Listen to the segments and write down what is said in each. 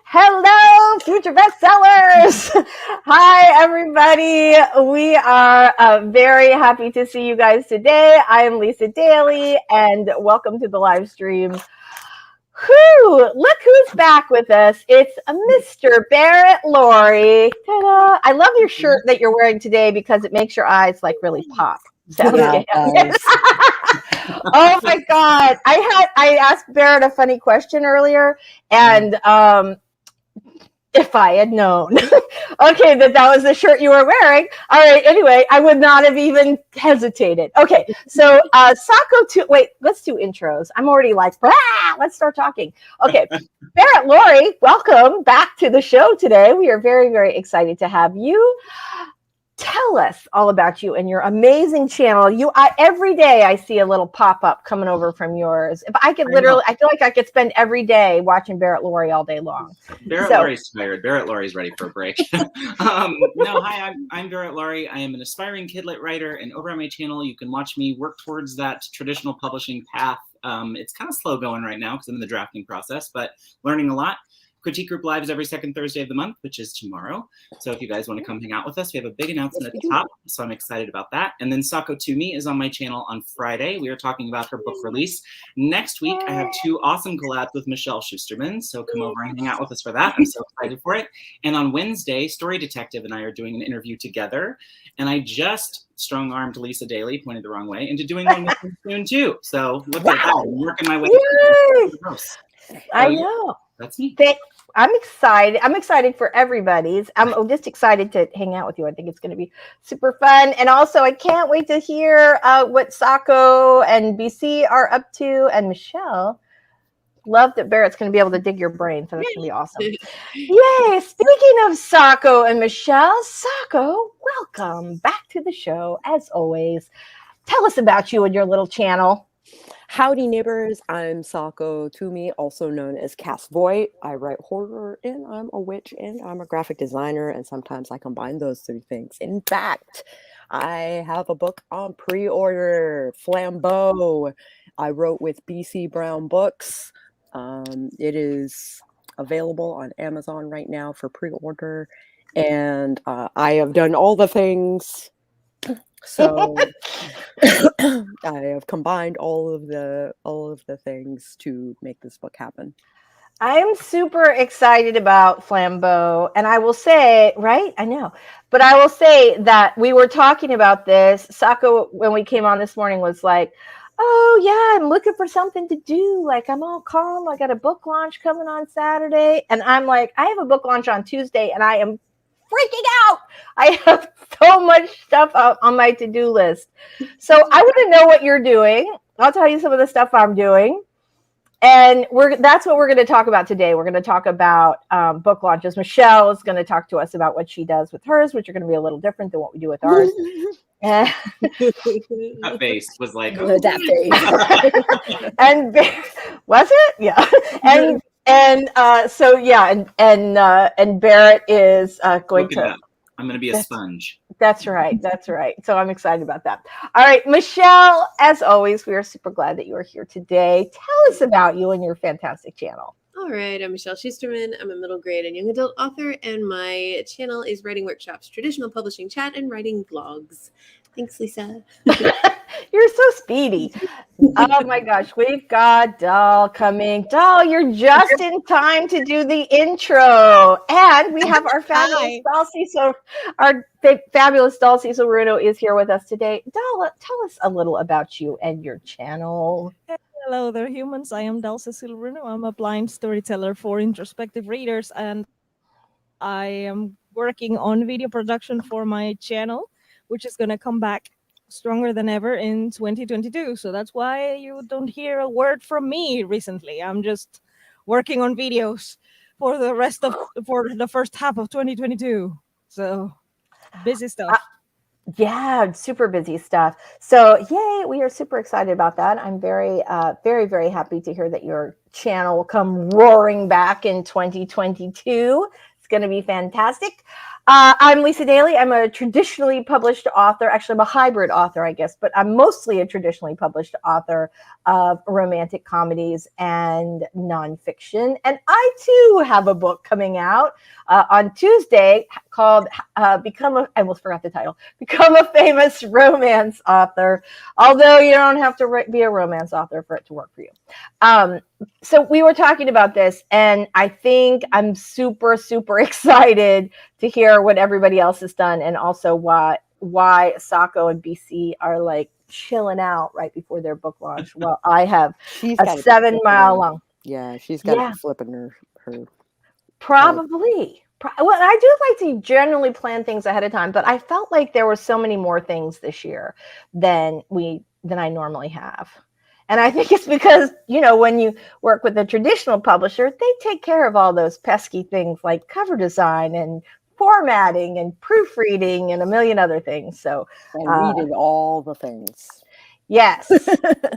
Hello, Future Bestsellers. Hi, everybody. We are very happy to see you guys today. I am Lisa Daly, and welcome to the live stream. Whew, look who's back with us. It's Mr. Barrett Laurie. Ta-da. I love your shirt that you're wearing today because it makes your eyes like really pop. So, Yeah, oh my God. I asked Barrett a funny question earlier, and if I had known, okay, that was the shirt you were wearing. All right. Anyway, I would not have even hesitated. Okay. So, wait, let's do intros. I'm already like, let's start talking. Okay. Barrett Laurie, welcome back to the show today. We are very, very excited to have you. Tell us all about you and your amazing channel. Every day I see a little pop-up coming over from yours. If I could literally, I feel like I could spend every day watching Barrett Laurie all day long. Laurie's tired. Barrett Laurie's ready for a break. Hi, I'm Barrett Laurie. I am an aspiring kidlit writer, and over on my channel, you can watch me work towards that traditional publishing path. It's kind of slow going right now because I'm in the drafting process, but learning a lot. Critique Group Lives every second Thursday of the month, which is tomorrow. So if you guys want to come hang out with us, we have a big announcement at the top. So I'm excited about that. And then Sako To Me is on my channel on Friday. We are talking about her book release. Next week, I have 2 awesome collabs with Michelle Schusterman. So come over and hang out with us for that. I'm so excited for it. And on Wednesday, Story Detective and I are doing an interview together. And I just strong-armed Lisa Daly, pointed the wrong way, into doing one with her soon too. So look at that. I'm working my way through the I know. That's me. I'm excited. I'm excited for everybody's. I'm just excited to hang out with you. I think it's going to be super fun. And also, I can't wait to hear what Sako and BC are up to. And Michelle, love that Barrett's going to be able to dig your brain. So that's going to be awesome. Yay. Speaking of Sako and Michelle, Sako, welcome back to the show. As always, tell us about you and your little channel. Howdy, neighbors. I'm Sako To Me, also known as Cass Voight. I write horror, and I'm a witch, and I'm a graphic designer, and sometimes I combine those 3 things. In fact, I have a book on pre-order, Flambeau. I wrote with BC Brown Books. It is available on Amazon right now for pre-order, and I have done all the things. So I have combined all of the things to make this book happen. I'm super excited about Flambeau, and I will say, right? I know, but I will say that we were talking about this. Sako, when we came on this morning, was like, "Oh yeah, I'm looking for something to do. Like I'm all calm. I got a book launch coming on Saturday," and I'm like, "I have a book launch on Tuesday, and I am freaking out. I have so much stuff on my to-do list." So I want to know what you're doing. I'll tell you some of the stuff I'm doing. And that's what we're going to talk about today. We're going to talk about book launches. Michelle is going to talk to us about what she does with hers, which are going to be a little different than what we do with ours. That face was like, that face. And was it? Yeah. And Barrett is going to. I'm going to be a sponge. That's right. That's right. So I'm excited about that. All right, Michelle, as always, we are super glad that you are here today. Tell us about you and your fantastic channel. All right, I'm Michelle Schusterman. I'm a middle grade and young adult author, and my channel is Writing Workshops, Traditional Publishing Chat, and Writing Vlogs. Thanks, Lisa. You're so speedy. Oh my gosh, we've got Doll coming. Doll, you're just in time to do the intro. And we have our fabulous Doll Cecil, fabulous Doll Cecil Runo is here with us today. Doll, tell us a little about you and your channel. Hello there, humans. I am Cecil Runo. I'm a blind storyteller for introspective readers, and I am working on video production for my channel, which is going to come back stronger than ever in 2022. So that's why you don't hear a word from me recently. I'm just working on videos for the first half of 2022. So busy stuff. Yeah, super busy stuff. So yay, we are super excited about that. I'm very, very happy to hear that your channel will come roaring back in 2022. It's going to be fantastic. I'm Lisa Daly. I'm a traditionally published author. Actually, I'm a hybrid author, I guess, but I'm mostly a traditionally published author of romantic comedies and nonfiction. And I too have a book coming out on Tuesday called I almost forgot the title, Become a Famous Romance Author, although you don't have to be a romance author for it to work for you. So we were talking about this, and I think I'm super, super excited to hear what everybody else has done, and also why Sako and BC are like chilling out right before their book launch. Well, I have a 7-mile long. Yeah, she's got to be flipping her probably. Well, I do like to generally plan things ahead of time, but I felt like there were so many more things this year than I normally have. And I think it's because, when you work with a traditional publisher, they take care of all those pesky things like cover design and formatting and proofreading and a million other things. So we did all the things. Yes.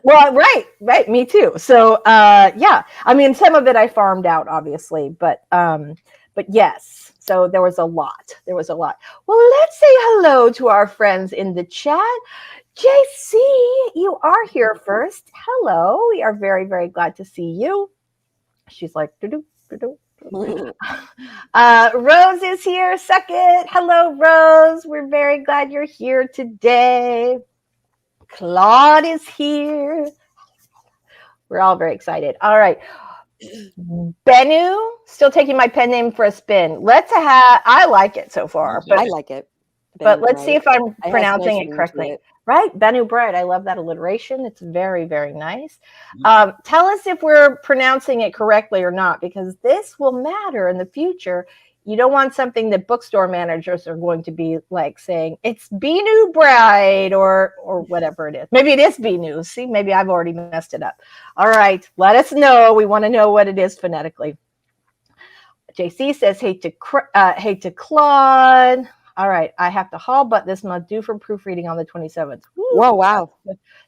Well, right. Me too. So yeah, I mean, some of it I farmed out, obviously, but yes. So there was a lot. Well, let's say hello to our friends in the chat. JC, you are here first. Hello. We are very, very glad to see you. She's like, doo-doo. Rose is here second. Hello, Rose. We're very glad you're here today. Claude is here. We're all very excited. All right. Benu, still taking my pen name for a spin. I like it so far. But I like it. But let's see if I'm pronouncing it correctly. Right? Benu Bright. I love that alliteration. It's very, very nice. Tell us if we're pronouncing it correctly or not, because this will matter in the future. You don't want something that bookstore managers are going to be like saying, it's Benu Bright or whatever it is. Maybe it is Benu. See, maybe I've already messed it up. All right. Let us know. We want to know what it is phonetically. JC says, hate to Claude. All right, I have to haul, but this must do for proofreading on the 27th. Ooh, whoa, wow.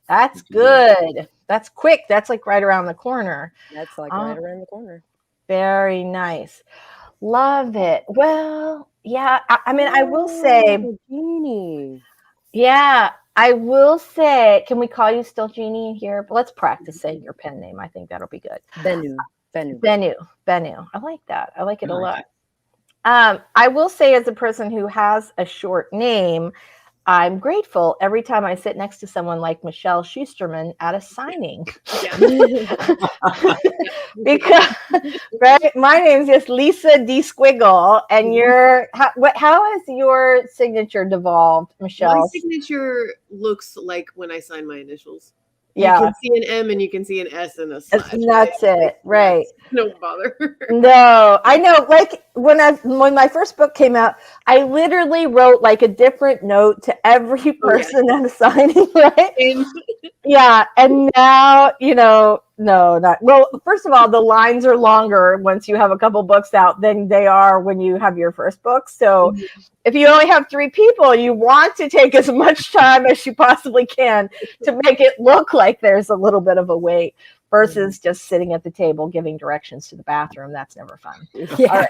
That's good. That's quick. That's like right around the corner. That's like right around the corner. Very nice. Love it. Well, yeah, I mean, I will say, Jeannie. Yeah, I will say, can we call you still Jeannie here? But let's practice saying your pen name. I think that'll be good. Benu. I like that. I like it a lot. I will say, as a person who has a short name, I'm grateful every time I sit next to someone like Michelle Schusterman at a signing. Because my name's just Lisa D. Squiggle, and how has your signature devolved, Michelle? My signature looks like when I sign my initials. Yeah. You can see an M and you can see an S in a slash. That's it, right? No bother. No, I know. Like when my first book came out, I literally wrote like a different note to every person at a signing, right? Yeah, and now no, not well. First of all, the lines are longer once you have a couple books out than they are when you have your first book. So if you only have 3 people, you want to take as much time as you possibly can to make it look like there's a little bit of a wait versus just sitting at the table giving directions to the bathroom. That's never fun. Yeah.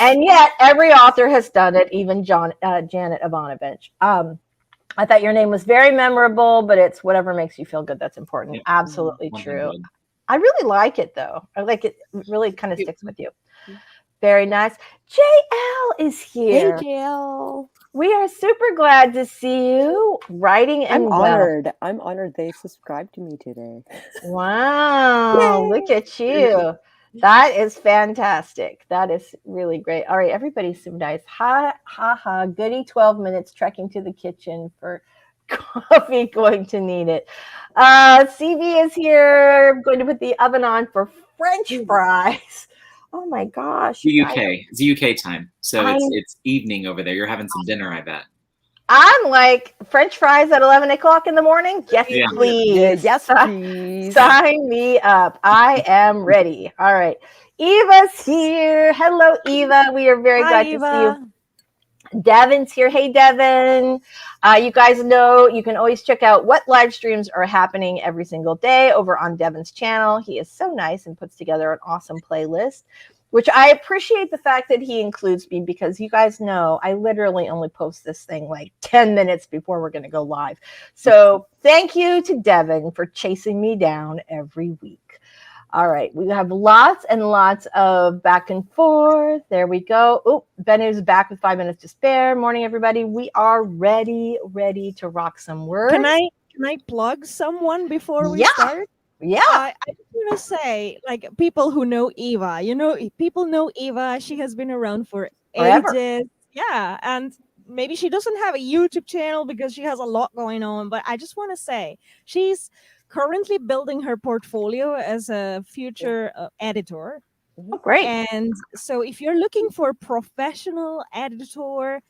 And yet every author has done it, even Janet Ivanovich. I thought your name was very memorable, but it's whatever makes you feel good that's important. Yeah. Absolutely true. I really like it, though. I like it. It really kind of sticks with you. Very nice. JL is here. Hey, JL. We are super glad to see you writing and I'm honored they subscribed to me today. Wow. Look at you. That is fantastic. That is really great. All right, everybody's so nice. Ha. Goody 12 minutes trekking to the kitchen for coffee. Going to need it. CV is here. I'm going to put the oven on for French fries. Oh my gosh. It's UK time. So it's evening over there. You're having some dinner, I bet. I'm like, French fries at 11 o'clock in the morning? Yes, please. Yes, please. Sign me up. I am ready. All right. Eva's here. Hello, Eva. We are very glad to see you. Devin's here. Hey, Devin. You guys know you can always check out what live streams are happening every single day over on Devin's channel. He is so nice and puts together an awesome playlist. which I appreciate the fact that he includes me, because you guys know I literally only post this thing like 10 minutes before we're going to go live. So thank you to Devin for chasing me down every week. All right, we have lots and lots of back and forth. There we go. Oh, Ben is back with 5 minutes to spare. Morning, everybody. We are ready to rock some words. Can I plug someone before we start? Yeah. I just want to say, like, people who know Eva, people know Eva. She has been around for Forever. ages. Yeah, and maybe she doesn't have a YouTube channel because she has a lot going on. But I just want to say, she's currently building her portfolio as a future editor. Oh, great. And so if you're looking for a professional editor,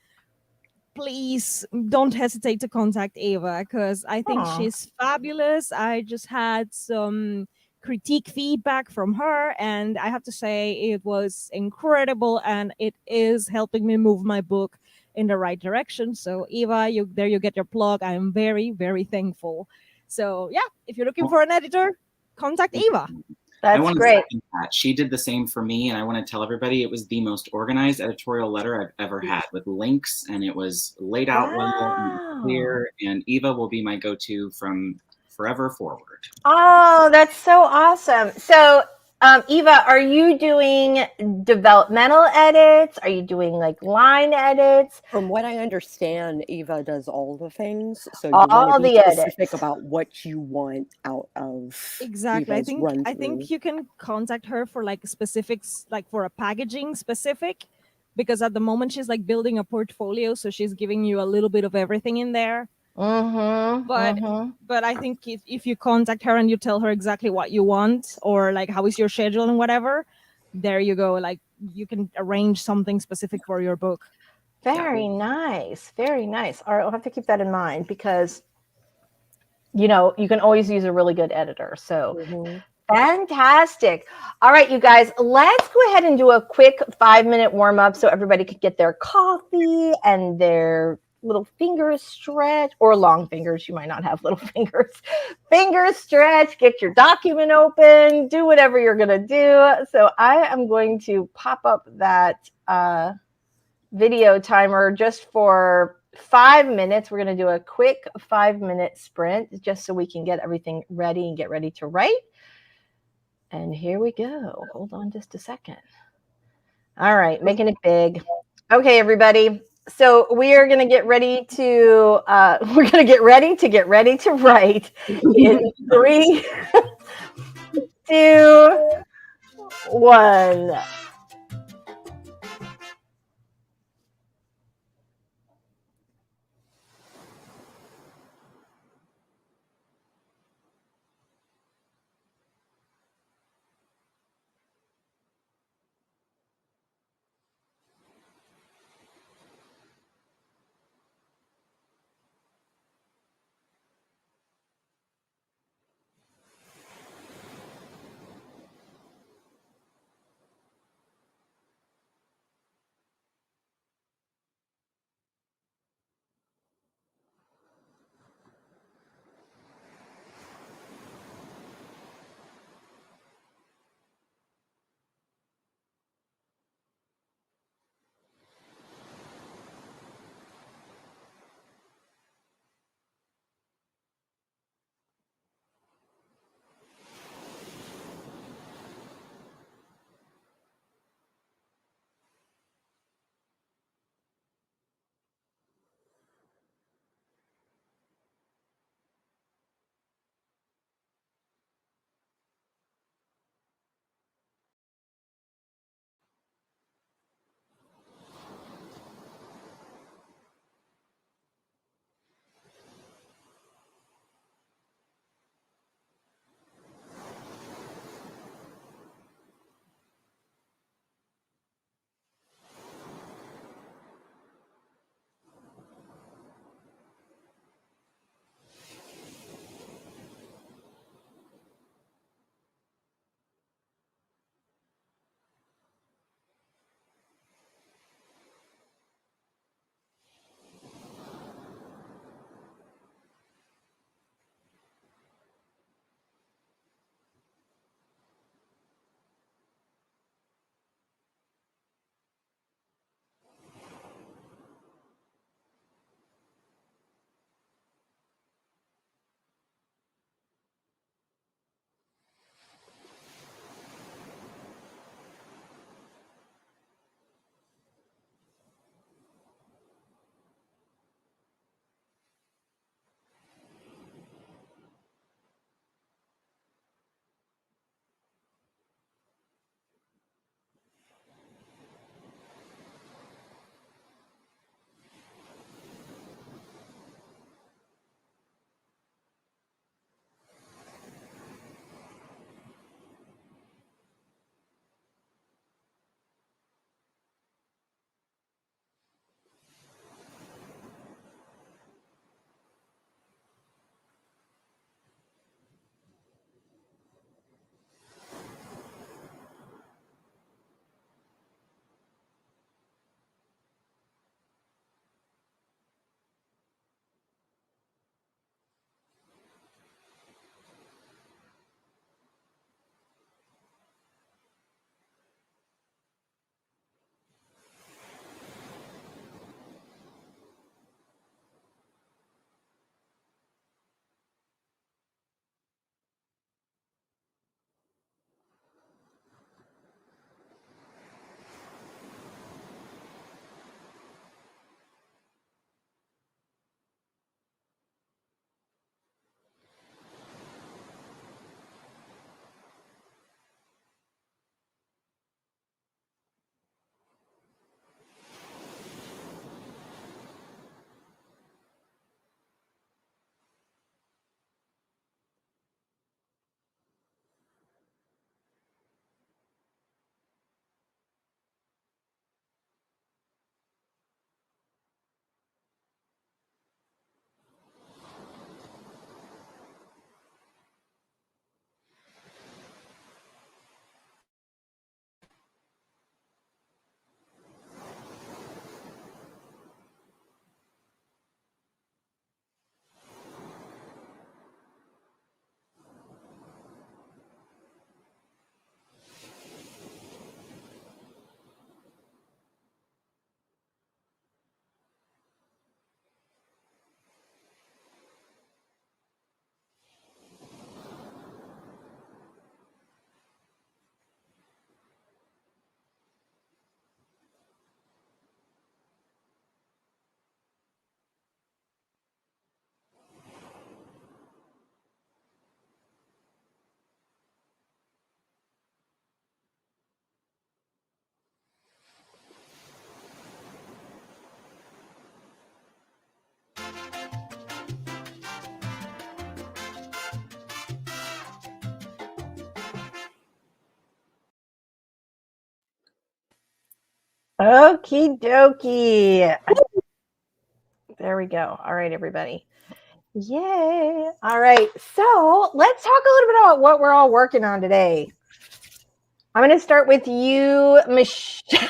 please don't hesitate to contact Eva, because I think she's fabulous. I just had some critique feedback from her, and I have to say it was incredible, and it is helping me move my book in the right direction. So Eva, you get your plug. I am very, very thankful. So yeah, if you're looking for an editor, contact Eva. That's I want great. To second that. She did the same for me, and I want to tell everybody it was the most organized editorial letter I've ever had, with links, and it was laid out well and clear. And Eva will be my go-to from forever forward. Oh, that's so awesome. So, Eva, are you doing developmental edits? Are you doing like line edits? From what I understand, Eva does all the things. So you All want to be the specific edits. about what you want out of Exactly. Eva's I think you can contact her for like specifics, like for a packaging specific, because at the moment she's like building a portfolio, so she's giving you a little bit of everything in there. But I think if you contact her and you tell her exactly what you want, or like how is your schedule and whatever, there you go. Like you can arrange something specific for your book. Very nice. Very nice. All right, I'll have to keep that in mind, because you know, you can always use a really good editor. So fantastic. All right, you guys, let's go ahead and do a quick 5-minute warm up so everybody could get their coffee and their little fingers stretched, or long fingers. You might not have little fingers. Fingers stretched, get your document open, do whatever you're going to do. So I am going to pop up that video timer just for 5 minutes. We're going to do a quick 5-minute sprint just so we can get everything ready and get ready to write. And here we go. Hold on just a second. All right, making it big. Okay, everybody. So we are going to get ready to write in 3, 2, 1. Okie dokie. There we go. All right, everybody. Yay. All right. So let's talk a little bit about what we're all working on today. I'm going to start with you, Michelle.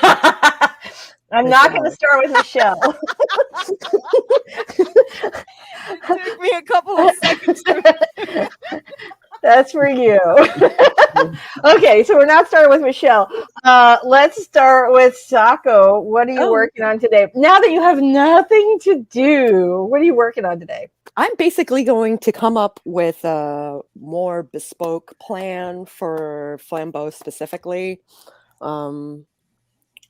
I'm not going to start with Michelle. It took me a couple of seconds to That's for you. Okay, so we're not starting with Michelle. Let's start with Sako. What are you working on today? Now that you have nothing to do, what are you working on today? I'm basically going to come up with a more bespoke plan for Flambeau specifically, and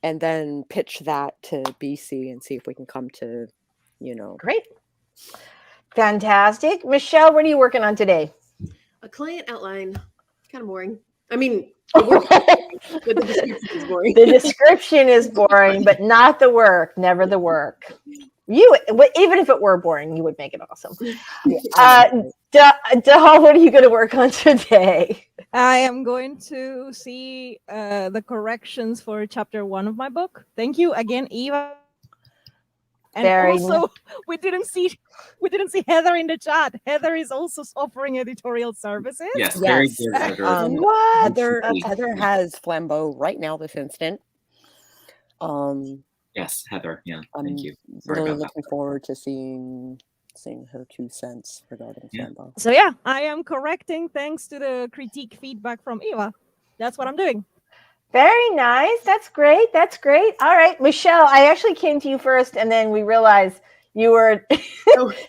then pitch that to BC and see if we can come to, Great. Fantastic. Michelle, what are you working on today? A client outline. Kind of boring. I mean, it works, but the description is boring. The description is boring, but not the work. Never the work. Even if it were boring, you would make it awesome. Dahal, what are you going to work on today? I am going to see the corrections for chapter 1 of my book. Thank you again, Eva. And also, we didn't see Heather in the chat. Heather is also offering editorial services. Yes, very good, Heather. What? Heather has Flambeau right now this instant. Yes, Heather. Yeah, thank you. I'm really looking forward to seeing her 2 cents regarding Flambeau. So yeah, I am correcting thanks to the critique feedback from Eva. That's what I'm doing. Very nice. That's great. That's great. All right, Michelle, I actually came to you first, and then we realized you were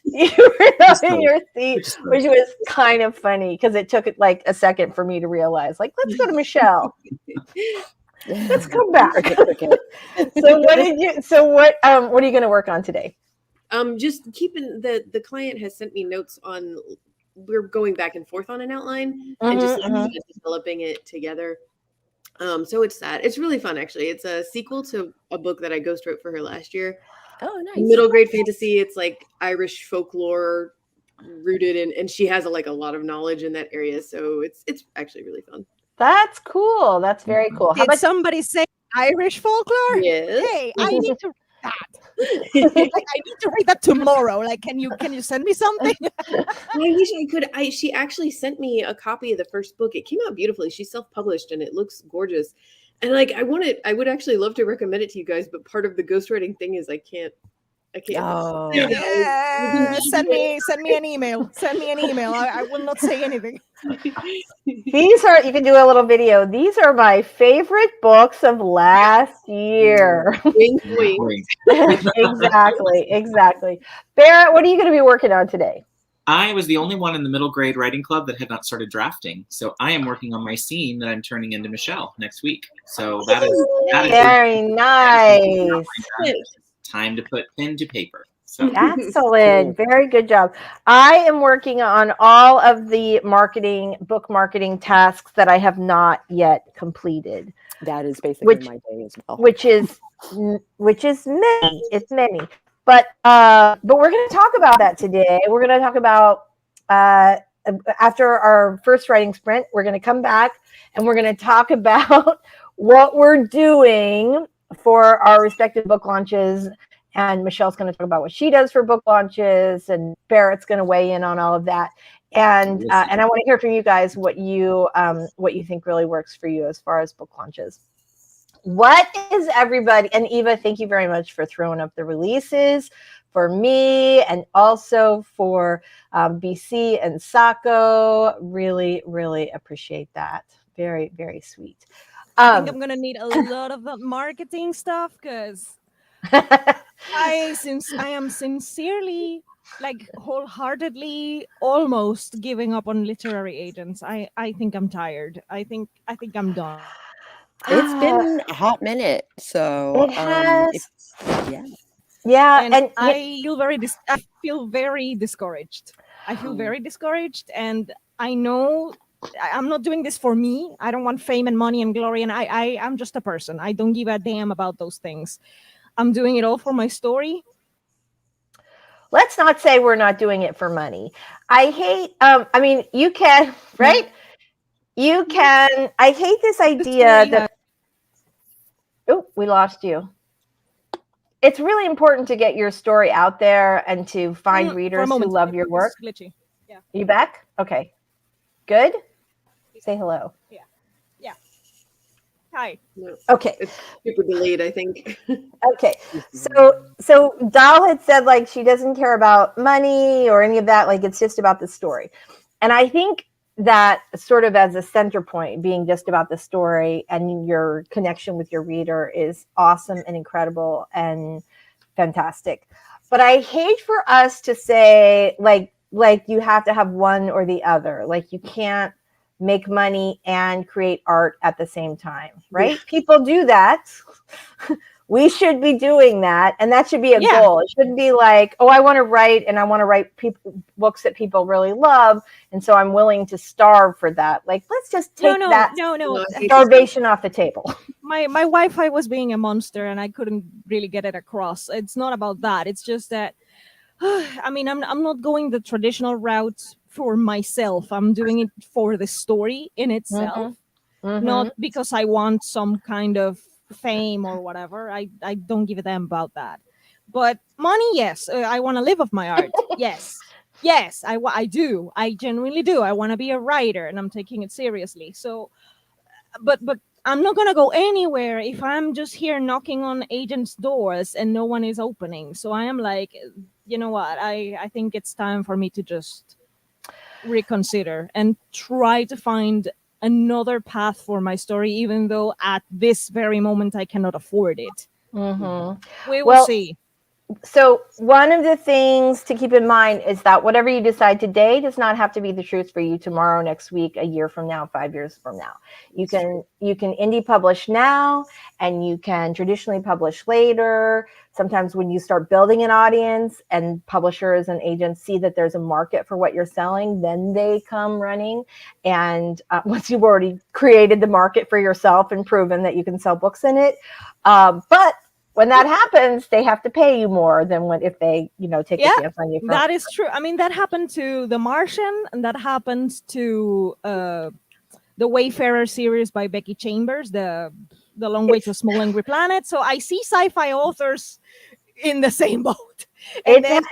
you were not in your seat, which was kind of funny because it took like a second for me to realize. Like, let's go to Michelle. Let's come back. So what are you going to work on today? Just keeping the client has sent me notes on. We're going back and forth on an outline and just developing it together. So it's that. It's really fun, actually. It's a sequel to a book that I ghost wrote for her last year. Oh, nice. Middle grade fantasy. It's like Irish folklore rooted in, and she has a lot of knowledge in that area. So it's actually really fun. That's cool. That's very cool. Did somebody say Irish folklore? Yes. Hey, I need to read that. I need to read that tomorrow. Like, can you send me something? I wish I could. She actually sent me a copy of the first book. It came out beautifully. She's self-published and it looks gorgeous. And I would actually love to recommend it to you guys, but part of the ghostwriting thing is I can't. Oh. Yeah. Send me an email. Send me an email. I will not say anything. You can do a little video. These are my favorite books of last year. Wink, wink. Exactly. Barrett, what are you going to be working on today? I was the only one in the middle grade writing club that had not started drafting. So I am working on my scene that I'm turning into Michelle next week. So that is very nice. Time to put pen to paper. So. Excellent. Very good job. I am working on all of the book marketing tasks that I have not yet completed. That is basically my day as well. Which is many. It's many. But we're going to talk about that today. We're going to talk about after our first writing sprint, we're going to come back and we're going to talk about what we're doing for our respective book launches, and Michelle's going to talk about what she does for book launches, and Barrett's going to weigh in on all of that. And I want to hear from you guys what you think really works for you as far as book launches. What is everybody? And Eva, thank you very much for throwing up the releases for me and also for BC and Sako. Really, really appreciate that. Very, very sweet. I think I'm gonna need a lot of the marketing stuff because I am sincerely, like, wholeheartedly almost giving up on literary agents. I think I'm tired. I think I'm done. It's been a hot minute, so it has. Yeah, and I feel very discouraged. I feel very discouraged, and I know I'm not doing this for me. I don't want fame and money and glory, and I'm just a person. I don't give a damn about those things. I'm doing it all for my story. Let's not say we're not doing it for money. I hate. I mean, you can, right? You can. I hate this idea that. Oh, we lost you. it's really important to get your story out there and to find readers who love your work. Glitchy. Yeah. Are you back? Okay. Good. Say hello. Yeah. Yeah. Hi. No, Okay. it's super delayed, I think. Okay. So Doll had said like she doesn't care about money or any of that. Like it's just about the story. And I think that sort of as a center point, being just about the story and your connection with your reader is awesome and incredible and fantastic. But I hate for us to say like you have to have one or the other. Like you can't make money and create art at the same time, right? Yeah. People do that. We should be doing that, and that should be a goal. It shouldn't be like, oh, I want to write, and I want to write books that people really love, and so I'm willing to starve for that. Like, let's just take that starvation off the table. My Wi-Fi was being a monster, and I couldn't really get it across. It's not about that. It's just that, I mean, I'm not going the traditional route for myself. I'm doing it for the story in itself, not because I want some kind of fame or whatever. I don't give a damn about that. But money, yes. I want to live off my art. Yes, I do. I genuinely do. I want to be a writer, and I'm taking it seriously. So, but I'm not gonna go anywhere if I'm just here knocking on agents' doors and no one is opening. So I am like, you know what? I think it's time for me to just reconsider and try to find another path for my story, even though at this very moment I cannot afford it. We will see. So one of the things to keep in mind is that whatever you decide today does not have to be the truth for you tomorrow, next week, a year from now, 5 years from now. You can indie publish now, and you can traditionally publish later. Sometimes when you start building an audience and publishers and agents see that there's a market for what you're selling, then they come running. And once you've already created the market for yourself and proven that you can sell books in it. But when that happens, they have to pay you more than if they, take a chance on you. That is true. I mean, that happened to The Martian, and that happened to the Wayfarer series by Becky Chambers, the Long Way to a Small Angry Planet. So I see sci-fi authors in the same boat. And then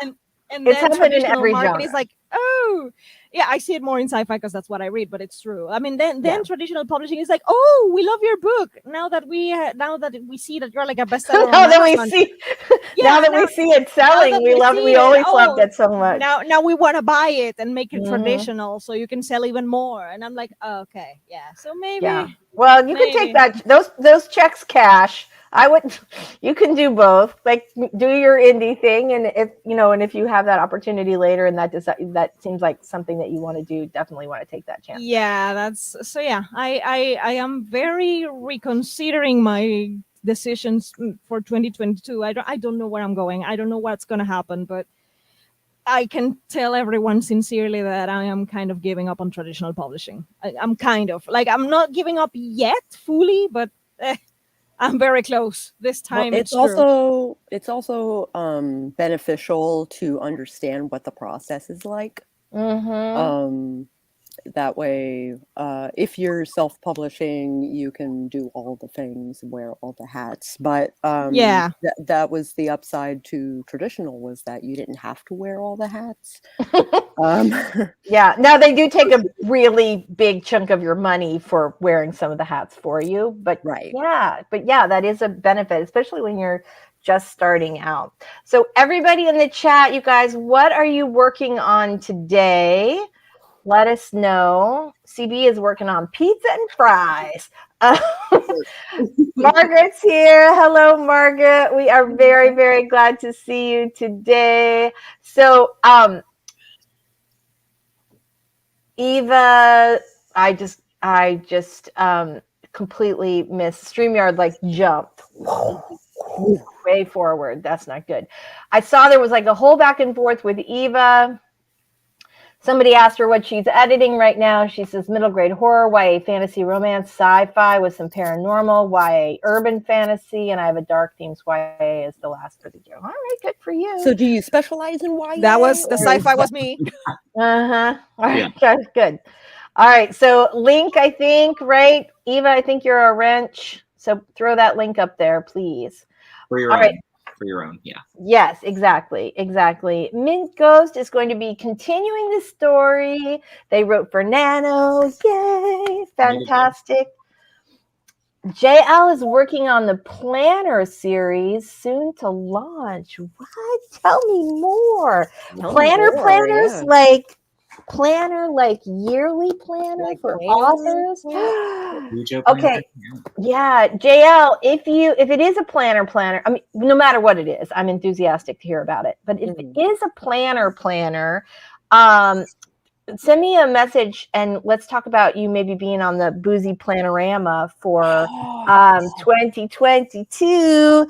traditional market is like, oh, yeah, I see it more in sci-fi because that's what I read, but it's true. I mean, then traditional publishing is like, oh, we love your book. Now that we see that you're like a bestseller. Now that we see it selling, we always loved it so much. Now we want to buy it and make it traditional so you can sell even more. And I'm like, oh, okay, yeah. So maybe. Yeah. Well, you can take that those checks cash. You can do both. Like do your indie thing, and if you have that opportunity later, and that seems like something that you want to do, definitely want to take that chance. Yeah, I am very reconsidering my decisions for 2022. I don't know where I'm going. I don't know what's going to happen, but I can tell everyone sincerely that I am kind of giving up on traditional publishing. I'm kind of like, I'm not giving up yet fully, but I'm very close this time. Well, it's also beneficial to understand what the process is like. That way, if you're self-publishing, you can do all the things and wear all the hats. But that was the upside to traditional, was that you didn't have to wear all the hats. Yeah. Now they do take a really big chunk of your money for wearing some of the hats for you. But that is a benefit, especially when you're just starting out. So everybody in the chat, you guys, what are you working on today? Let us know. CB is working on pizza and fries. Margaret's here. Hello, Margaret. We are very, very glad to see you today. So, Eva, I just completely missed. StreamYard like jumped way forward. That's not good. I saw there was like a whole back and forth with Eva. Somebody asked her what she's editing right now. She says middle grade horror, YA fantasy, romance, sci-fi with some paranormal, YA urban fantasy, and I have a dark themes. YA is the last for the year. All right, good for you. So do you specialize in YA? That was the sci-fi was me. All right, that's good. All right, so link, I think, right? Eva, I think you're a wrench. So throw that link up there, please. All right. for your own. Yeah. Yes, exactly. Mint Ghost is going to be continuing the story they wrote for Nano. Yay! Fantastic. JL is working on the Planner series, soon to launch. What? Tell me more. Planners like yearly planner Like for planner? authors. Bujo Okay. planner. Yeah, JL, if it is a planner, I mean, no matter what it is, I'm enthusiastic to hear about it. But if it is a planner, send me a message and let's talk about you maybe being on the Boozy Plannerama for 2022,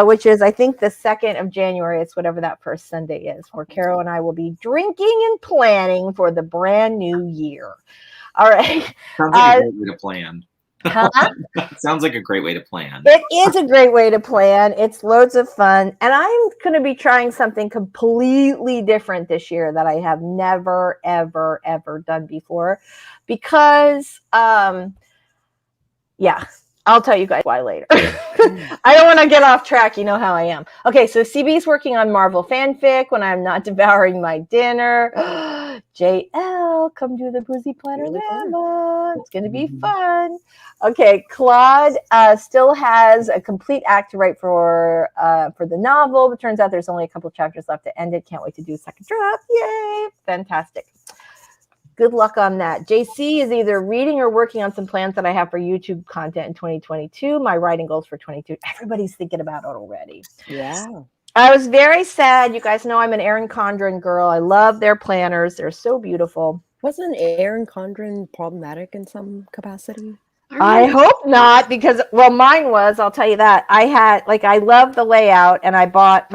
which is I think the 2nd of January. It's whatever that first Sunday is, where Carol and I will be drinking and planning for the brand new year. All right. Sounds like a great way to plan. Huh? Sounds like a great way to plan. It is a great way to plan. It's loads of fun. And I'm going to be trying something completely different this year that I have never, ever, ever done before. Because, yeah, I'll tell you guys why later. I don't want to get off track. You know how I am. Okay, so CB's working on Marvel fanfic when I'm not devouring my dinner. JL, come do the Boozy Plannerama. It's going to be fun. Okay, Claude still has a complete act to write for the novel, but turns out there's only a couple chapters left to end it. Can't wait to do second draft. Yay! Fantastic. Good luck on that. JC is either reading or working on some plans that I have for YouTube content in 2022. My writing goals for 22. Everybody's thinking about it already. Yeah. I was very sad. You guys know I'm an Erin Condren girl. I love their planners. They're so beautiful. Wasn't Erin Condren problematic in some capacity? I hope not, because, well, mine was, I'll tell you that. I love the layout, and I bought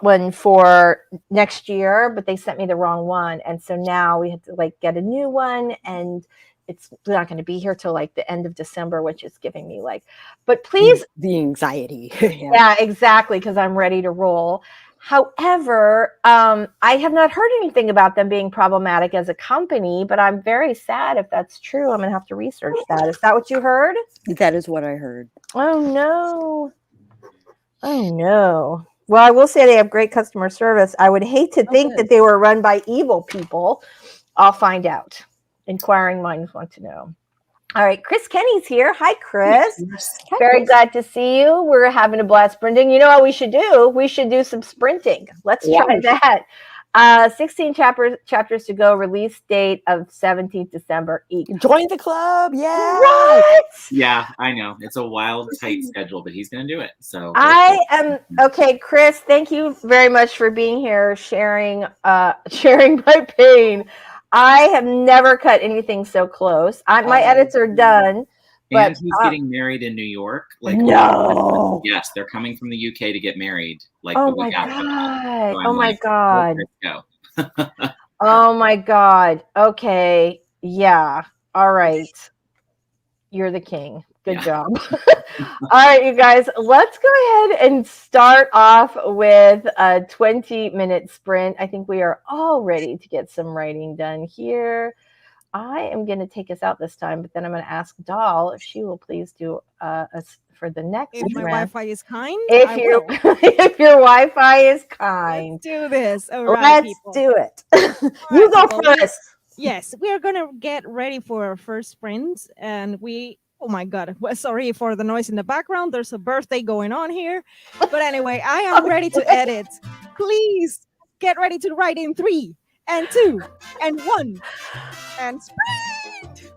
one for next year, but they sent me the wrong one. And so now we have to get a new one, and it's not going to be here till the end of December, which is giving me but please. The anxiety. Yeah, exactly. Because I'm ready to roll. However, I have not heard anything about them being problematic as a company, but I'm very sad if that's true. I'm going to have to research that. Is that what you heard? That is what I heard. Oh, no. Well, I will say they have great customer service. I would hate to think that they were run by evil people. I'll find out. Inquiring minds want to know. All right, Chris Kenny's here. Hi, Chris. Very glad to see you. We're having a blast sprinting. You know what we should do? We should do some sprinting. Let's try that. 16 chapters to go. Release date of 17th December. Join the club. Yeah. What? Yeah, I know. It's a wild, tight schedule, but he's going to do it. So I am okay, Chris. Thank you very much for being here, sharing my pain. I have never cut anything so close. My edits are done. And he's getting married in New York. No. Yes, they're coming from the UK to get married. Oh my God. So Oh my God. Go. Oh my God. Okay. Yeah. All right. You're the king. Good job. All right, you guys, let's go ahead and start off with a 20-minute sprint. I think we are all ready to get some writing done here. I am going to take us out this time, but then I'm going to ask Doll if she will please do us for the next If my Wi-Fi is kind, if your Wi-Fi is kind. Let's do this. All right, Let's do it. You go first. Yes, we are going to get ready for our first sprint, and oh my God, sorry for the noise in the background. There's a birthday going on here. But anyway, I am ready to edit. Please get ready to write in 3 and 2 and 1 and sprint.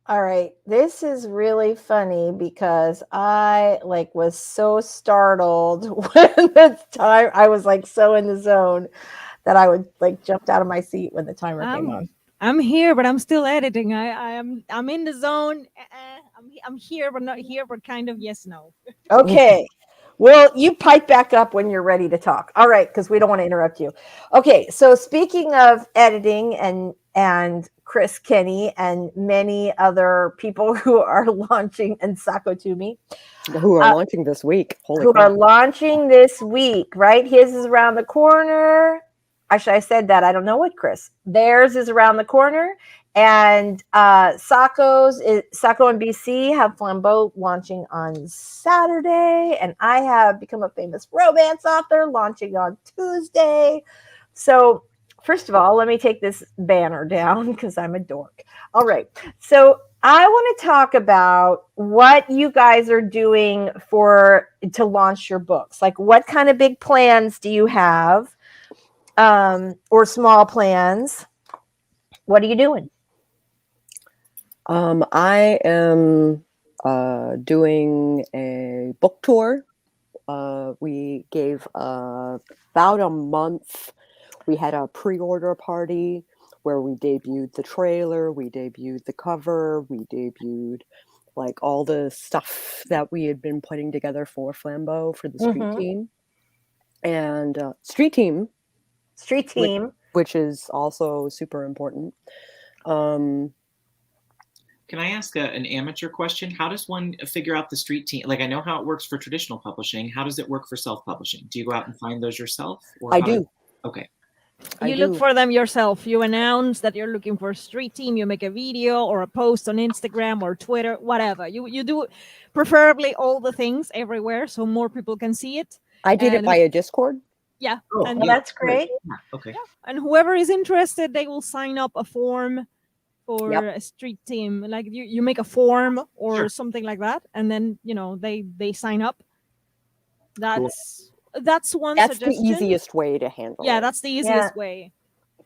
All right. This is really funny because I was so startled when the time I was so in the zone that I would jumped out of my seat when the timer came on. I'm here, but I'm still editing. I'm in the zone. I'm here, but not here, but kind of yes, no. Okay. Well, you pipe back up when you're ready to talk. All right, because we don't want to interrupt you. Okay, so speaking of editing and Chris Kenny and many other people who are launching, and Sakotumi, Who are launching this week. Holy who crap. are launching this week, right? His is around the corner. Actually, I said that. I don't know what, Chris. Theirs is around the corner. And Sacco and BC have Flambeau launching on Saturday. And I have Become a Famous Romance Author launching on Tuesday. So first of all, let me take this banner down because I'm a dork. All right. So I want to talk about what you guys are doing to launch your books. Like, what kind of big plans do you have, or small plans? What are you doing? I am doing a book tour. We gave about a month. We had a pre-order party where we debuted the trailer, we debuted the cover, we debuted all the stuff that we had been putting together for Flambeau for the street team. And street team, which is also super important. Can I ask an amateur question? How does one figure out the street team? I know how it works for traditional publishing. How does it work for self-publishing? Do you go out and find those yourself? Or I do. Okay. You look for them yourself. You announce that you're looking for a street team. You make a video or a post on Instagram or Twitter, whatever. You do preferably all the things everywhere so more people can see it. I did it via Discord. Yeah. Oh, and that's great. Yeah, okay. Yeah. And whoever is interested, they will sign up a form for a street team. Like you make a form or something like that, and then they sign up. That's one suggestion. The easiest way to handle it. That's the easiest way.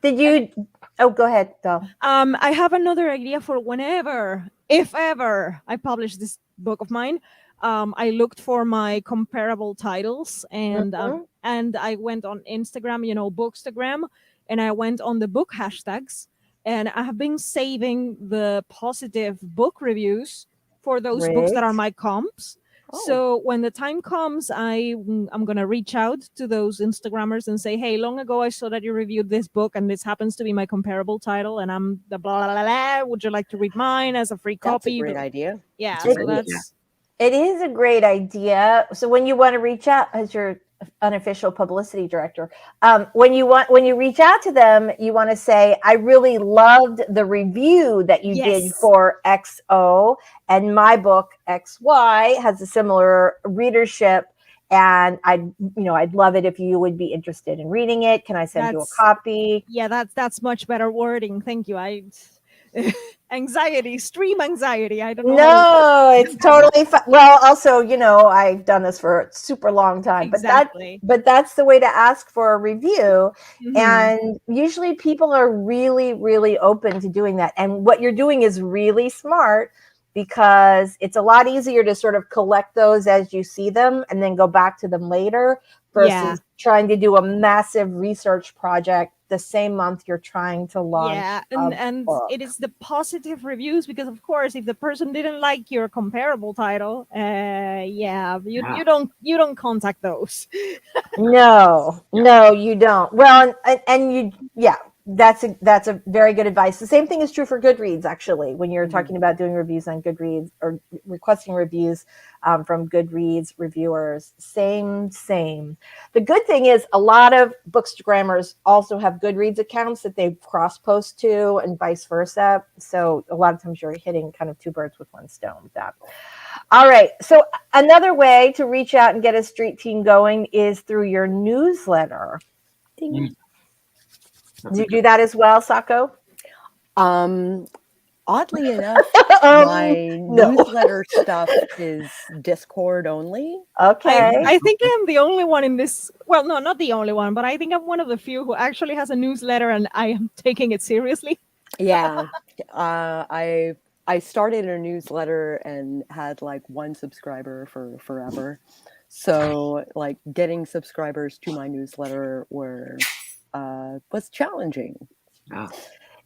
Did you go ahead, Doll. I have another idea for whenever, if ever, I publish this book of mine. I looked for my comparable titles and I went on Instagram, Bookstagram, and I went on the book hashtags. And I have been saving the positive book reviews for those books that are my comps. Oh. So when the time comes, I'm going to reach out to those Instagrammers and say, hey, long ago I saw that you reviewed this book and this happens to be my comparable title. And I'm the blah, blah, blah, blah. Would you like to read mine as a free copy? That's a great idea. Yeah. It is a great idea. So when you want to reach out as your unofficial publicity director, when you reach out to them, you want to say, I really loved the review that you did for XO, and my book XY has a similar readership, and I'd love it if you would be interested in reading it. Can I send you a copy? Yeah, that's much better wording. Thank you. Stream anxiety. I don't know. No, it's totally fine. Well, also, I've done this for a super long time, exactly. but that's the way to ask for a review. And usually people are really, really open to doing that. And what you're doing is really smart, because it's a lot easier to sort of collect those as you see them and then go back to them later versus trying to do a massive research project the same month you're trying to launch. Yeah, and it is the positive reviews, because of course, if the person didn't like your comparable title, you don't contact those. No, you don't. Well, and that's a very good advice. The same thing is true for Goodreads, actually, when you're talking about doing reviews on Goodreads or requesting reviews from Goodreads reviewers. Same. The good thing is a lot of bookstagrammers also have Goodreads accounts that they cross-post to, and vice versa. So a lot of times you're hitting kind of two birds with one stone with that. All right. So another way to reach out and get a street team going is through your newsletter. Do you do that as well, Sacco? Oddly enough, my newsletter stuff is Discord only. Okay. I think I'm the only one in this. Well, no, not the only one, but I think I'm one of the few who actually has a newsletter, and I am taking it seriously. Yeah. I I started a newsletter and had like one subscriber for forever. So like getting subscribers to my newsletter was challenging. Yeah.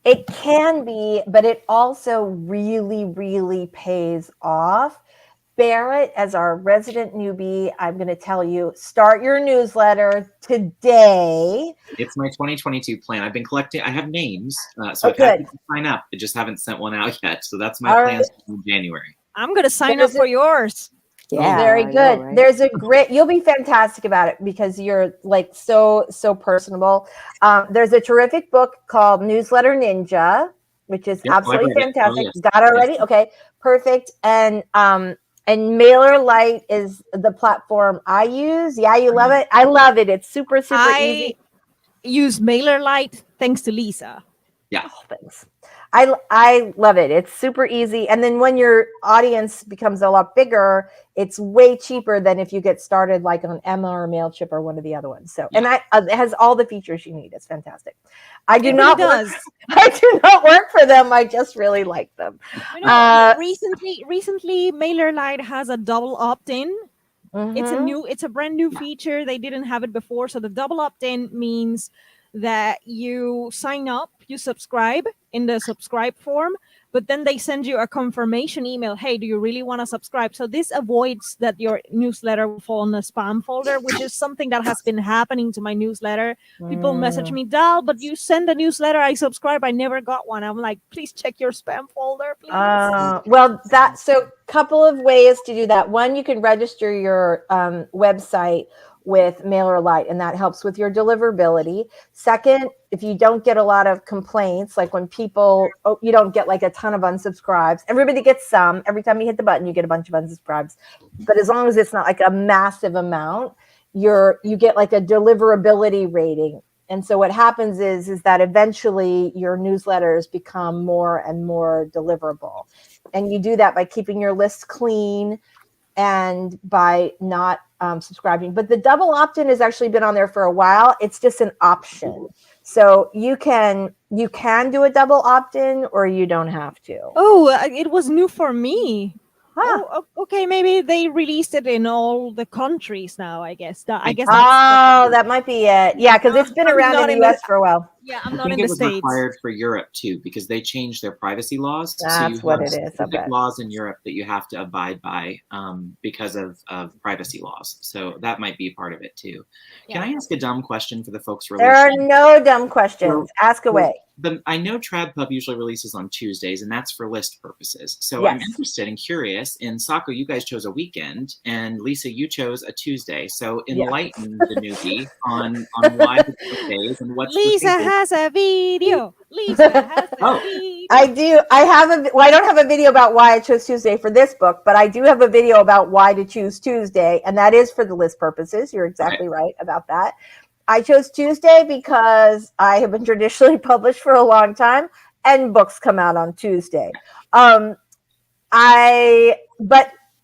It can be, but it also really, really pays off. Barrett, as our resident newbie, I'm going to tell you, start your newsletter today. It's my 2022 plan. I've been collecting. I have names, so Oh, I've had good. people sign up. I just haven't sent one out yet. So that's my All plan right. in January. I'm gonna sign There's up for yours. Yeah, Very I good. know, right? There's a great, you'll be fantastic about it because you're like so personable. There's a terrific book called Newsletter Ninja, which is Yep, I've absolutely read it. Oh, fantastic. yes. Got it already? Okay, perfect. And MailerLite is the platform I use. Yeah, you love it? I love it. It's super easy. I use MailerLite thanks to Lisa. Yeah. Oh, thanks. I love it. It's super easy. And then when your audience becomes a lot bigger, it's way cheaper than if you get started like on Emma or MailChimp or one of the other ones. So, and it has all the features you need. It's fantastic. I do not work for them. I just really like them. You know, recently MailerLite has a double opt-in. Mm-hmm. It's a brand new feature. They didn't have it before. So the double opt-in means that you sign up, you subscribe in the subscribe form, but then they send you a confirmation email. Hey, do you really want to subscribe? So this avoids that your newsletter will fall in the spam folder, which is something that has been happening to my newsletter. People message me, Dal, but you send a newsletter, I subscribe, I never got one. I'm like, please check your spam folder, please. Well, so couple of ways to do that. One, you can register your website with MailerLite, and that helps with your deliverability. Second, if you don't get a lot of complaints, like when you don't get like a ton of unsubscribes. Everybody gets some. Every time you hit the button, you get a bunch of unsubscribes. But as long as it's not like a massive amount, you get like a deliverability rating. And so what happens is that eventually your newsletters become more and more deliverable. And you do that by keeping your list clean and by not subscribing. But the double opt-in has actually been on there for a while. It's just an option. So you can do a double opt-in or you don't have to. Oh, it was new for me. Huh. Oh, okay. Maybe they released it in all the countries now, I guess. That might be it. Yeah, because it's been around in the US for a while. Yeah, I'm I not think in it the was States. required for Europe too, because they changed their privacy laws. That's so what you it have is. I specific bet. laws in Europe that you have to abide by because of privacy laws. So that might be part of it too. Yeah. Can I ask a dumb question for the folks There are releasing? no dumb questions. Ask away. I know TradPub usually releases on Tuesdays, and that's for list purposes. So Yes. I'm interested and curious. In Sako, you guys chose a weekend, and Lisa, you chose a Tuesday. So enlighten the newbie on why the Tuesdays and what's Lisa the thinking. has a video. Lisa has a video. I do. I don't have a video about why I chose Tuesday for this book, but I do have a video about why to choose Tuesday, and that is for the list purposes. You're exactly right about that. I chose Tuesday because I have been traditionally published for a long time, and books come out on Tuesday. But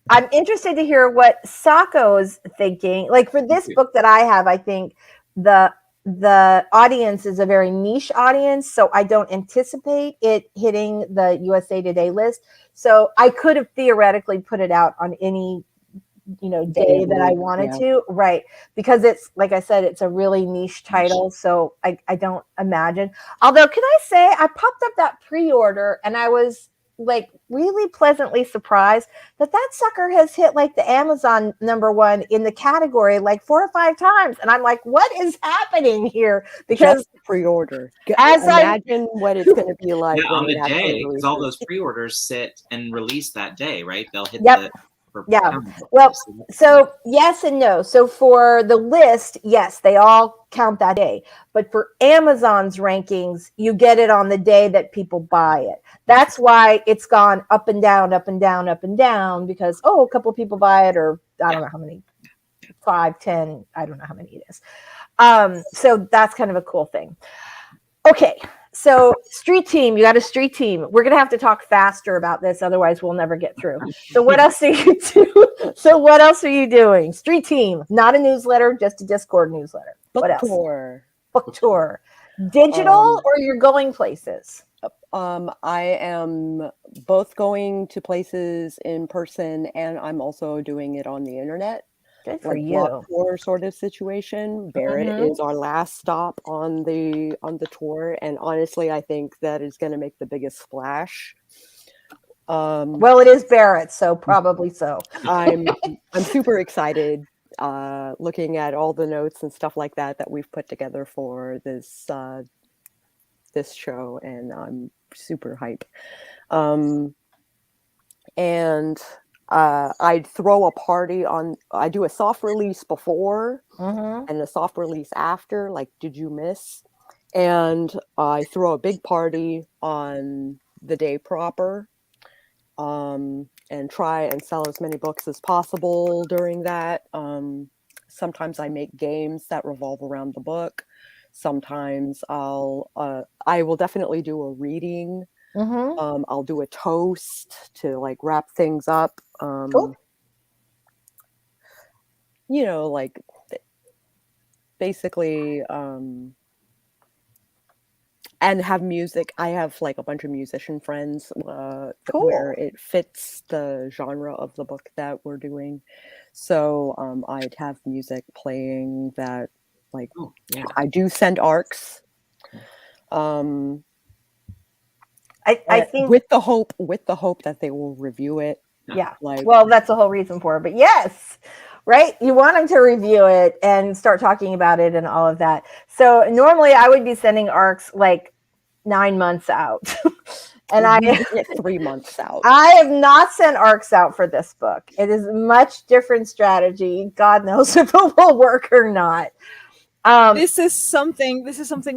I'm interested to hear what Sako's thinking. Like for this book that I have, I think the audience is a very niche audience, so I don't anticipate it hitting the USA Today list. So I could have theoretically put it out on any day that I wanted to, right? Because it's, like I said, it's a really niche title, so I don't imagine. Although, can I say, I popped up that pre-order and I was like really pleasantly surprised that sucker has hit like the Amazon #1 in the category like 4 or 5 times, and I'm like, what is happening here? Because just pre-order. Imagine what it's going to be like on when the day, because all those pre-orders sit and release that day, right? They'll hit the well, so yes and no. So for the list, yes, they all count that day. But for Amazon's rankings, you get it on the day that people buy it. That's why it's gone up and down, up and down, up and down, because, a couple people buy it, or I don't know how many, 5, 10, I don't know how many it is. So that's kind of a cool thing. Okay. So street team, you got a street team. We're going to have to talk faster about this. Otherwise we'll never get through. So what else are you doing? What else are you doing? Street team, not a newsletter, just a Discord newsletter. Book what else? tour. Book tour. Digital or you're going places? I am both going to places in person, and I'm also doing it on the internet. Good for Like you. block tour sort of situation. Barrett is our last stop on the tour, and honestly, I think that is going to make the biggest splash. Well, it is Barrett, so probably so. I'm super excited looking at all the notes and stuff like that we've put together for this this show, and I'm super hype. And I'd throw a party on. I do a soft release before and a soft release after. Like, did you miss? And I throw a big party on the day proper. And try and sell as many books as possible during that. Sometimes I make games that revolve around the book. Sometimes I will definitely do a reading. I'll do a toast to like wrap things up. Cool. You know, like basically, and have music. I have like a bunch of musician friends where it fits the genre of the book that we're doing. So I'd have music playing that, like, I do send ARCs. I think with the hope that they will review it. Yeah. Like, well, that's the whole reason for it. But yes, right? You want them to review it and start talking about it and all of that. So normally I would be sending ARCs like 9 months out. And I 3 months out. I have not sent ARCs out for this book. It is a much different strategy. God knows if it will work or not. This is something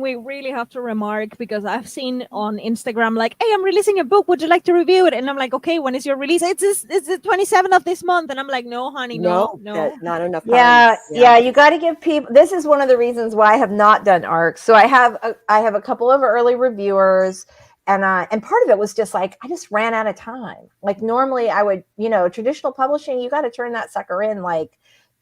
we really have to remark, because I've seen on Instagram like, hey, I'm releasing a book, would you like to review it? And I'm like, okay, when is your release? It's the 27th of this month. And I'm like, no, honey, no. Not enough time. Yeah, you got to give people, this is one of the reasons why I have not done ARCs. So I have a couple of early reviewers, and part of it was just like, I just ran out of time. Like normally I would, traditional publishing, you got to turn that sucker in like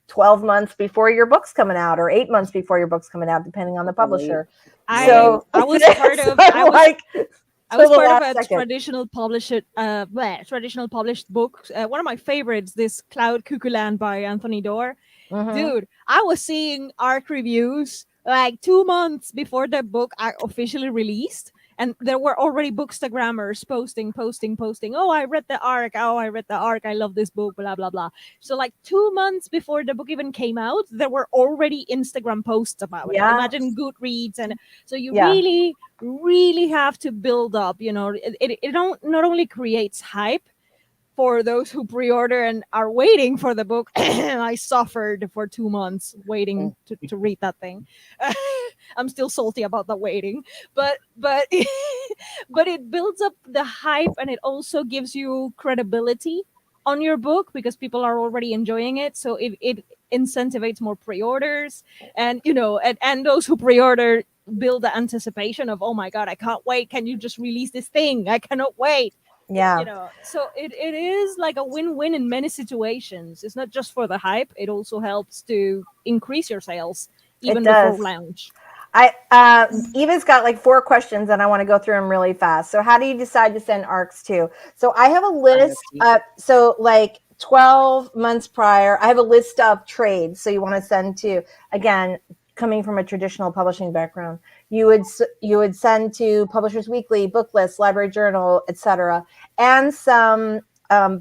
12 months before your book's coming out, or 8 months before your book's coming out, depending on the publisher. I was part of a traditional published book. One of my favorites, this Cloud Cuckoo Land by Anthony Doerr. Dude, I was seeing ARC reviews like 2 months before the book officially released. And there were already Bookstagrammers posting. Oh, I read the ARC. I love this book, blah, blah, blah. So like 2 months before the book even came out, there were already Instagram posts about it. Imagine Goodreads. And so you really, really have to build up, it not only creates hype for those who pre-order and are waiting for the book. I suffered for 2 months waiting to read that thing. I'm still salty about the waiting, but it builds up the hype, and it also gives you credibility on your book because people are already enjoying it. So it incentivizes more pre-orders, and and those who pre-order build the anticipation of, oh my God, I can't wait. Can you just release this thing? I cannot wait. Yeah. So it is like a win-win in many situations. It's not just for the hype. It also helps to increase your sales even before launch. Eva's got like 4 questions, and I want to go through them really fast. So how do you decide to send ARCs to? So I have a list. So like 12 months prior, I have a list of trades. So you want to send to, again, coming from a traditional publishing background, you would send to Publishers Weekly, Booklist, Library Journal, etc., and some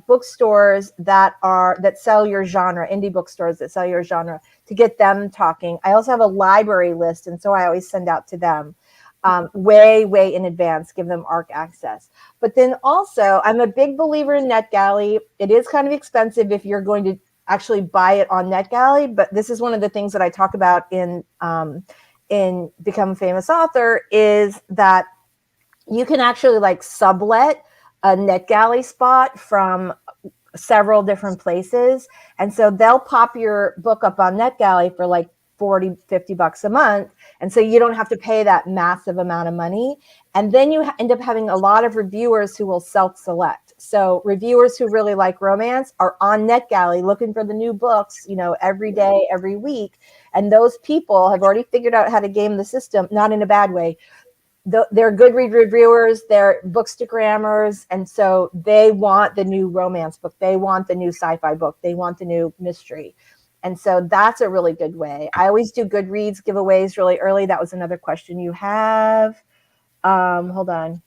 bookstores that sell your genre, indie bookstores that sell your genre, to get them talking. I also have a library list, and so I always send out to them way in advance, give them ARC access. But then also, I'm a big believer in NetGalley. It is kind of expensive if you're going to actually buy it on NetGalley, but this is one of the things that I talk about in Become a Famous Author, is that you can actually like sublet a NetGalley spot from several different places. And so they'll pop your book up on NetGalley for like $40-$50 a month. And so you don't have to pay that massive amount of money. And then you end up having a lot of reviewers who will self-select. So reviewers who really like romance are on NetGalley looking for the new books, every day, every week. And those people have already figured out how to game the system, not in a bad way. they're Goodread reviewers, they're bookstagrammers, and so they want the new romance book, they want the new sci-fi book, they want the new mystery. And so that's a really good way. I always do Goodreads giveaways really early. That was another question you have. Hold on.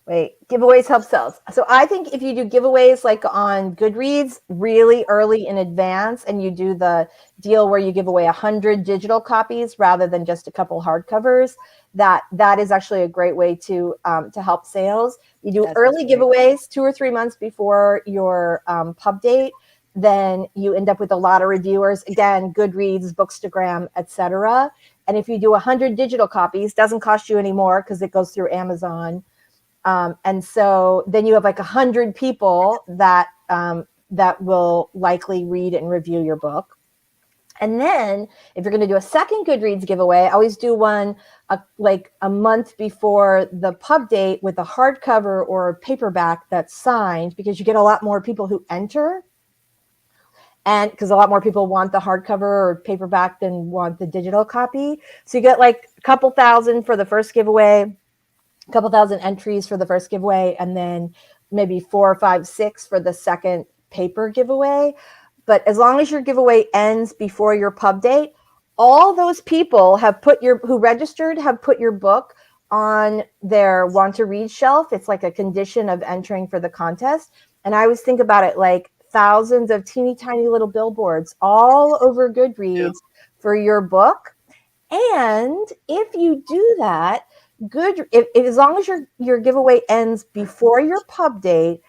Wait, giveaways help sales. So I think if you do giveaways like on Goodreads really early in advance, and you do the deal where you give away 100 digital copies rather than just a couple hardcovers, that is actually a great way to help sales. You do early giveaways 2 or 3 months before your pub date, then you end up with a lot of reviewers. Again, Goodreads, Bookstagram, etc. And if you do 100 digital copies, doesn't cost you any more because it goes through Amazon. And so then you have like 100 people that will likely read and review your book. And then if you're going to do a second Goodreads giveaway, I always do one like a month before the pub date with a hardcover or a paperback that's signed, because you get a lot more people who enter. And because a lot more people want the hardcover or paperback than want the digital copy. So you get like a couple thousand for the first giveaway, a couple thousand entries for the first giveaway, and then maybe 4, 5, 6 for the second paper giveaway. But as long as your giveaway ends before your pub date, all those people who registered have put your book on their want to read shelf. It's like a condition of entering for the contest. And I always think about it like thousands of teeny tiny little billboards all over Goodreads for your book. And if you do that, as long as your giveaway ends before your pub date,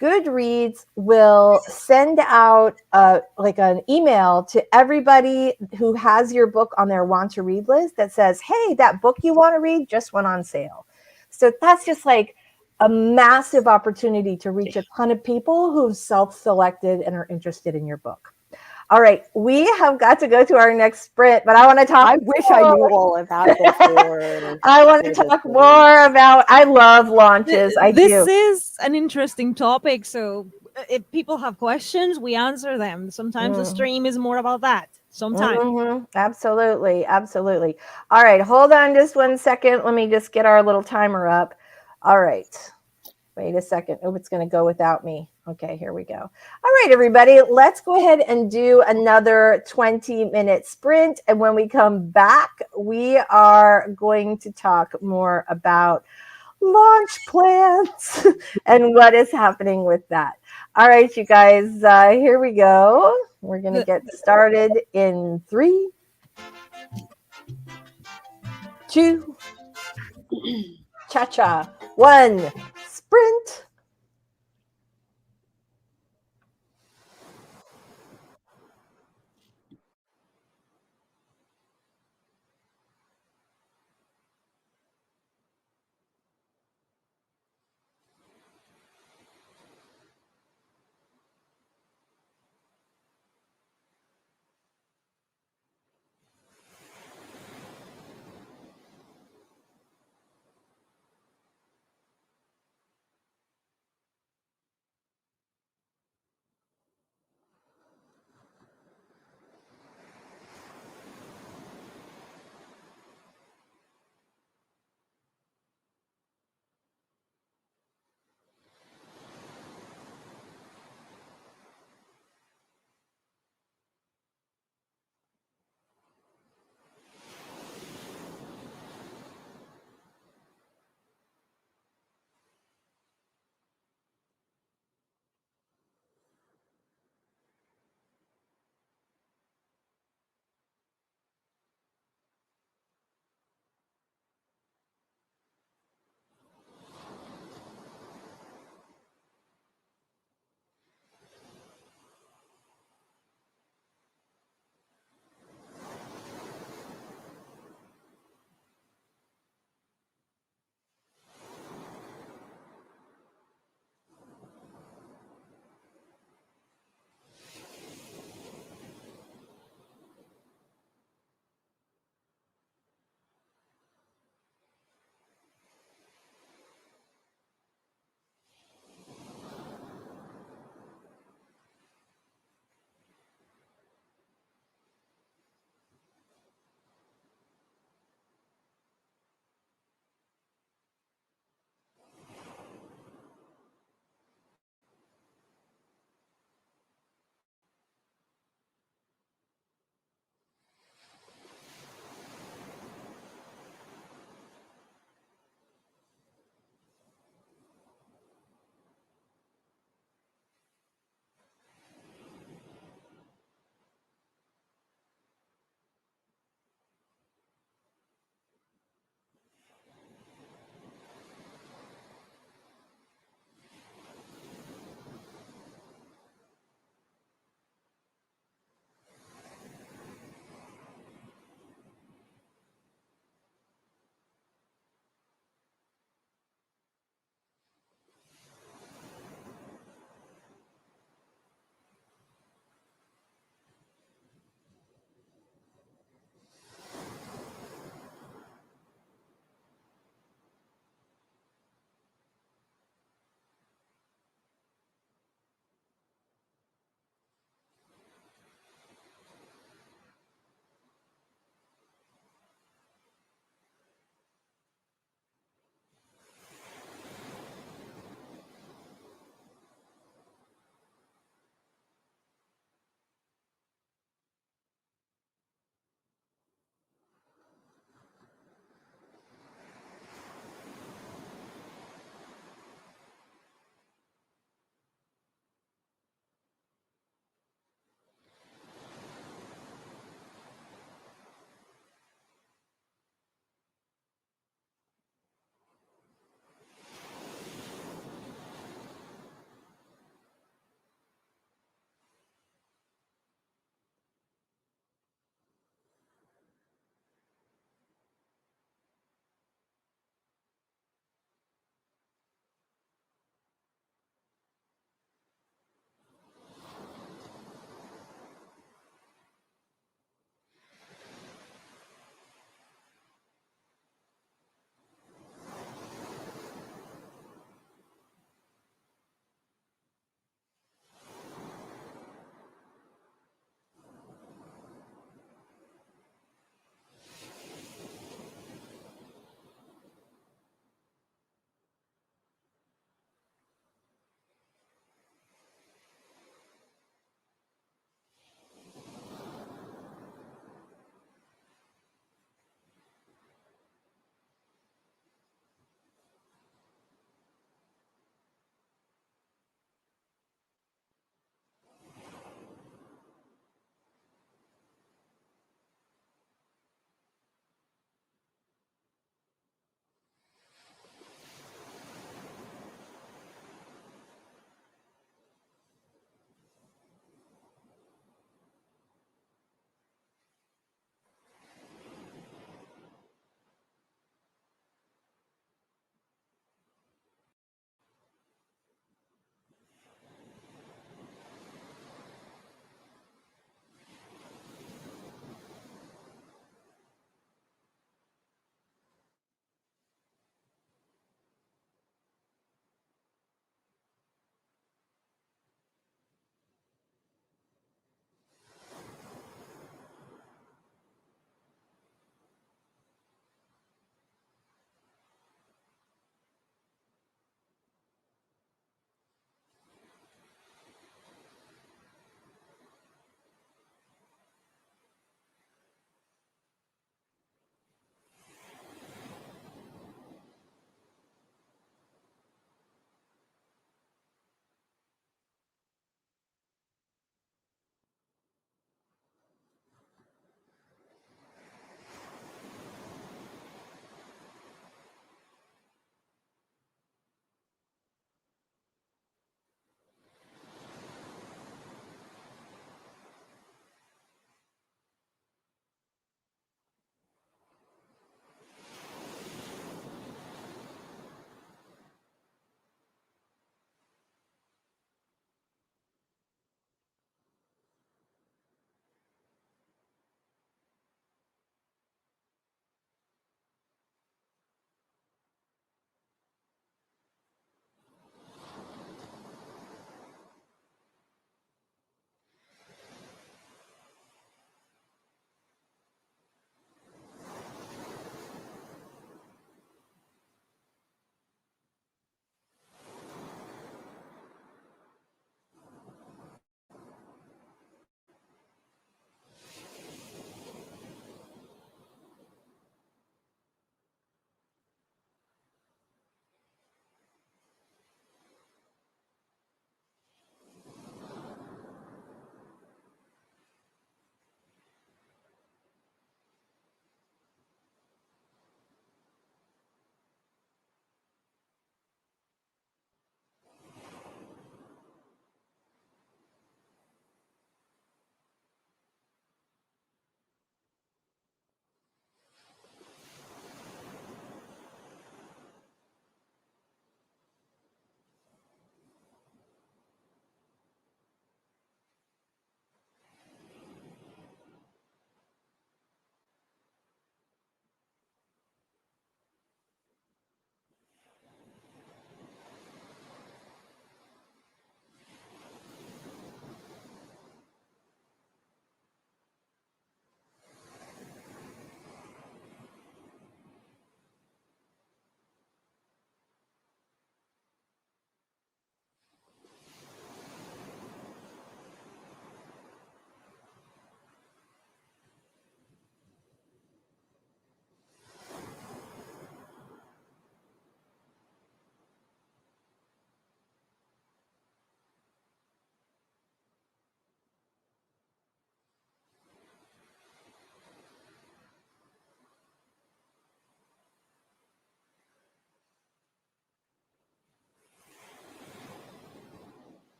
Goodreads will send out like an email to everybody who has your book on their want to read list that says, hey, that book you want to read just went on sale. So that's just like a massive opportunity to reach a ton of people who've self-selected and are interested in your book. All right, we have got to go to our next sprint, but I want to talk. I wish I knew all of that before. I want to talk more about. I love launches. This is an interesting topic. So if people have questions, we answer them. Sometimes the stream is more about that. Sometimes. Absolutely. Absolutely. All right. Hold on just 1 second. Let me just get our little timer up. All right. Wait a second. Oh, it's going to go without me. Okay, here we go. All right, everybody, let's go ahead and do another 20-minute sprint. And when we come back, we are going to talk more about launch plans and what is happening with that. All right, you guys, here we go. We're going to get started in 3, 2, cha-cha, 1, sprint.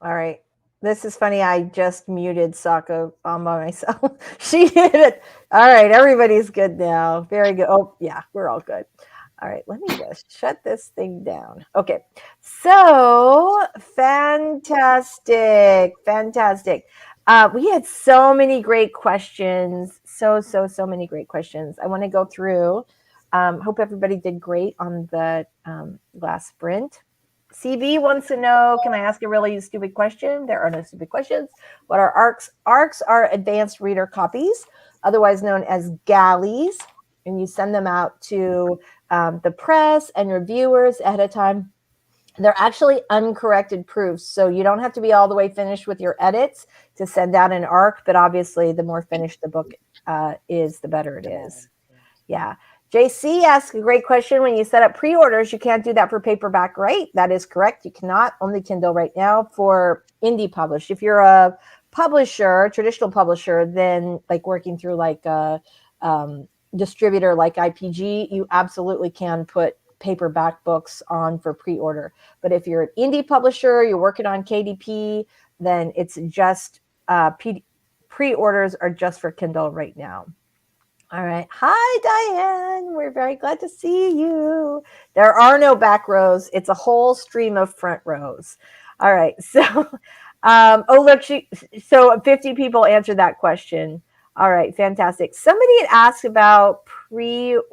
All right. This is funny. I just muted Sako on by myself. She did it. All right. Everybody's good now. Very good. Oh, yeah. We're all good. All right. Let me just shut this thing down. Okay. So fantastic. Fantastic. We had so many great questions. So many great questions. I want to go through. Hope everybody did great on the last sprint. CB wants to know, can I ask a really stupid question? There are no stupid questions. What are ARCs? ARCs are advanced reader copies, otherwise known as galleys, and you send them out to the press and reviewers ahead of time. They're actually uncorrected proofs, so you don't have to be all the way finished with your edits to send out an ARC, but obviously the more finished the book is, the better it is. Yeah. JC asked a great question. When you set up pre-orders, you can't do that for paperback, right? That is correct. You cannot. Only Kindle right now for indie published. If you're a publisher, traditional publisher, then like working through like a distributor like IPG, you absolutely can put paperback books on for pre-order. But if you're an indie publisher, you're working on KDP, then it's just pre-orders are just for Kindle right now. All right. Hi, Diane. We're very glad to see you. There are no back rows. It's a whole stream of front rows. All right. So, oh, look, so 50 people answered that question. All right. Fantastic. Somebody had asked about pre-orders.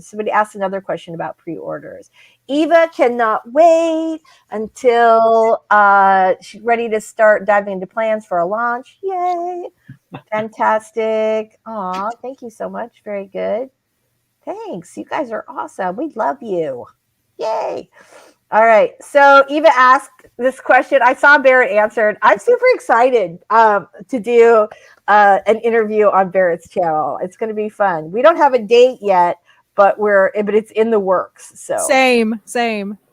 Somebody asked another question about pre-orders. Eva cannot wait until she's ready to start diving into plans for a launch. Yay. Fantastic. Aw, thank you so much. Very good. Thanks. You guys are awesome. We love you. Yay. All right. So Eva asked this question. I saw Barrett answered. I'm super excited to do an interview on Barrett's channel. It's going to be fun. We don't have a date yet, but it's in the works. So same.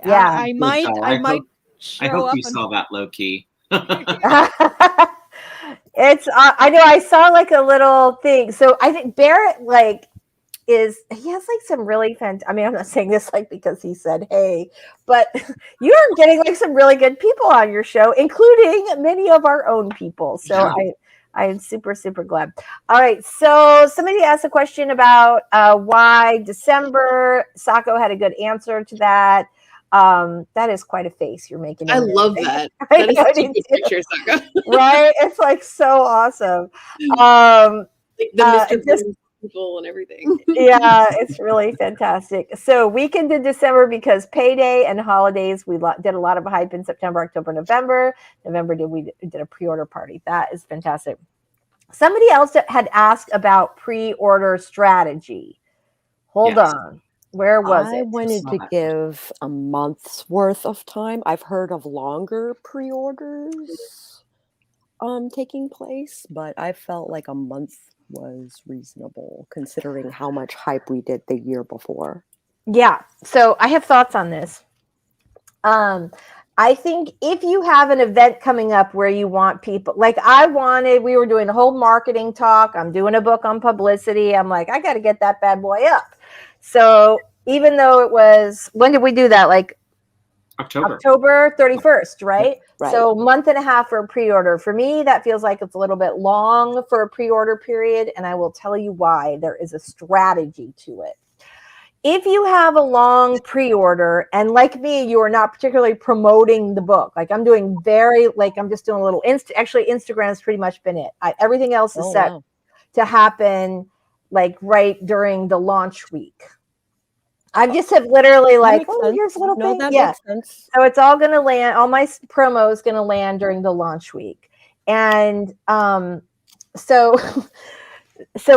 Yeah. I might show I hope up you saw that low key. It's I know I saw like a little thing. So I think Barrett he has like some really I mean, I'm not saying this like because he said hey, but you're getting like some really good people on your show, including many of our own people. So yeah. I'm super glad. All right, so somebody asked a question about why December. Sako had a good answer to that. That is quite a face you're making. I love that. That is such a good picture, Sako. Right? It's like so awesome. Like the Mr. people and everything. Yeah, it's really fantastic. So weekend in December because payday and holidays. We did a lot of hype in September, October, November. We did a pre-order party. That is fantastic. Somebody else had asked about pre-order strategy. Hold on. Where was it? I wanted to give a month's worth of time. I've heard of longer pre-orders taking place, but I felt like a month was reasonable considering how much hype we did the year before. Yeah. So I have thoughts on this. I think if you have an event coming up where you want people, like we were doing a whole marketing talk. I'm doing a book on publicity. I'm like, I got to get that bad boy up. So even though it was, when did we do that? Like October 31st, right? So a month and a half for a pre-order. For me, that feels like it's a little bit long for a pre-order period. And I will tell you why. There is a strategy to it. If you have a long pre-order and like me, you are not particularly promoting the book. Like I'm doing I'm just doing a little actually Instagram's pretty much been it. Everything else is set to happen like right during the launch week. I just have literally here's a little thing. That makes sense. So it's all going to land. All my promo is going to land during the launch week. And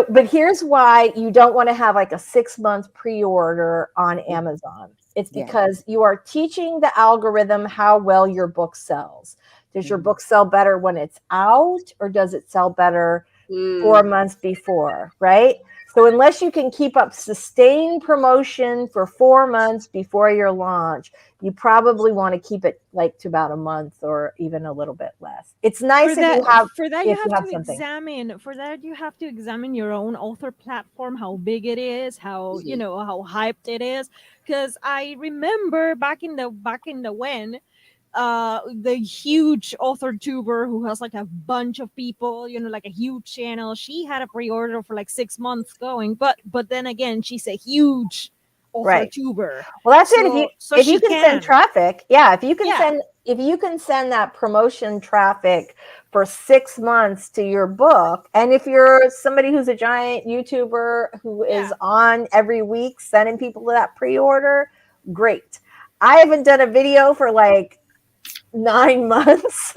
but here's why you don't want to have like a 6-month pre-order on Amazon. It's because you are teaching the algorithm how well your book sells. Does your book sell better when it's out, or does it sell better 4 months before, right? So unless you can keep up sustained promotion for 4 months before your launch, you probably want to keep it like to about a month or even a little bit less. It's nice you have examine your own author platform, how big it is, how how hyped it is. Because I remember back in the when the huge author tuber who has like a bunch of people, like a huge channel. She had a pre-order for like 6 months going, but then again, she's a huge author tuber. Well, that's it. If you can send traffic, if you can send that promotion traffic for 6 months to your book, and if you're somebody who's a giant YouTuber who is on every week sending people to that pre-order, great. I haven't done a video for like 9 months.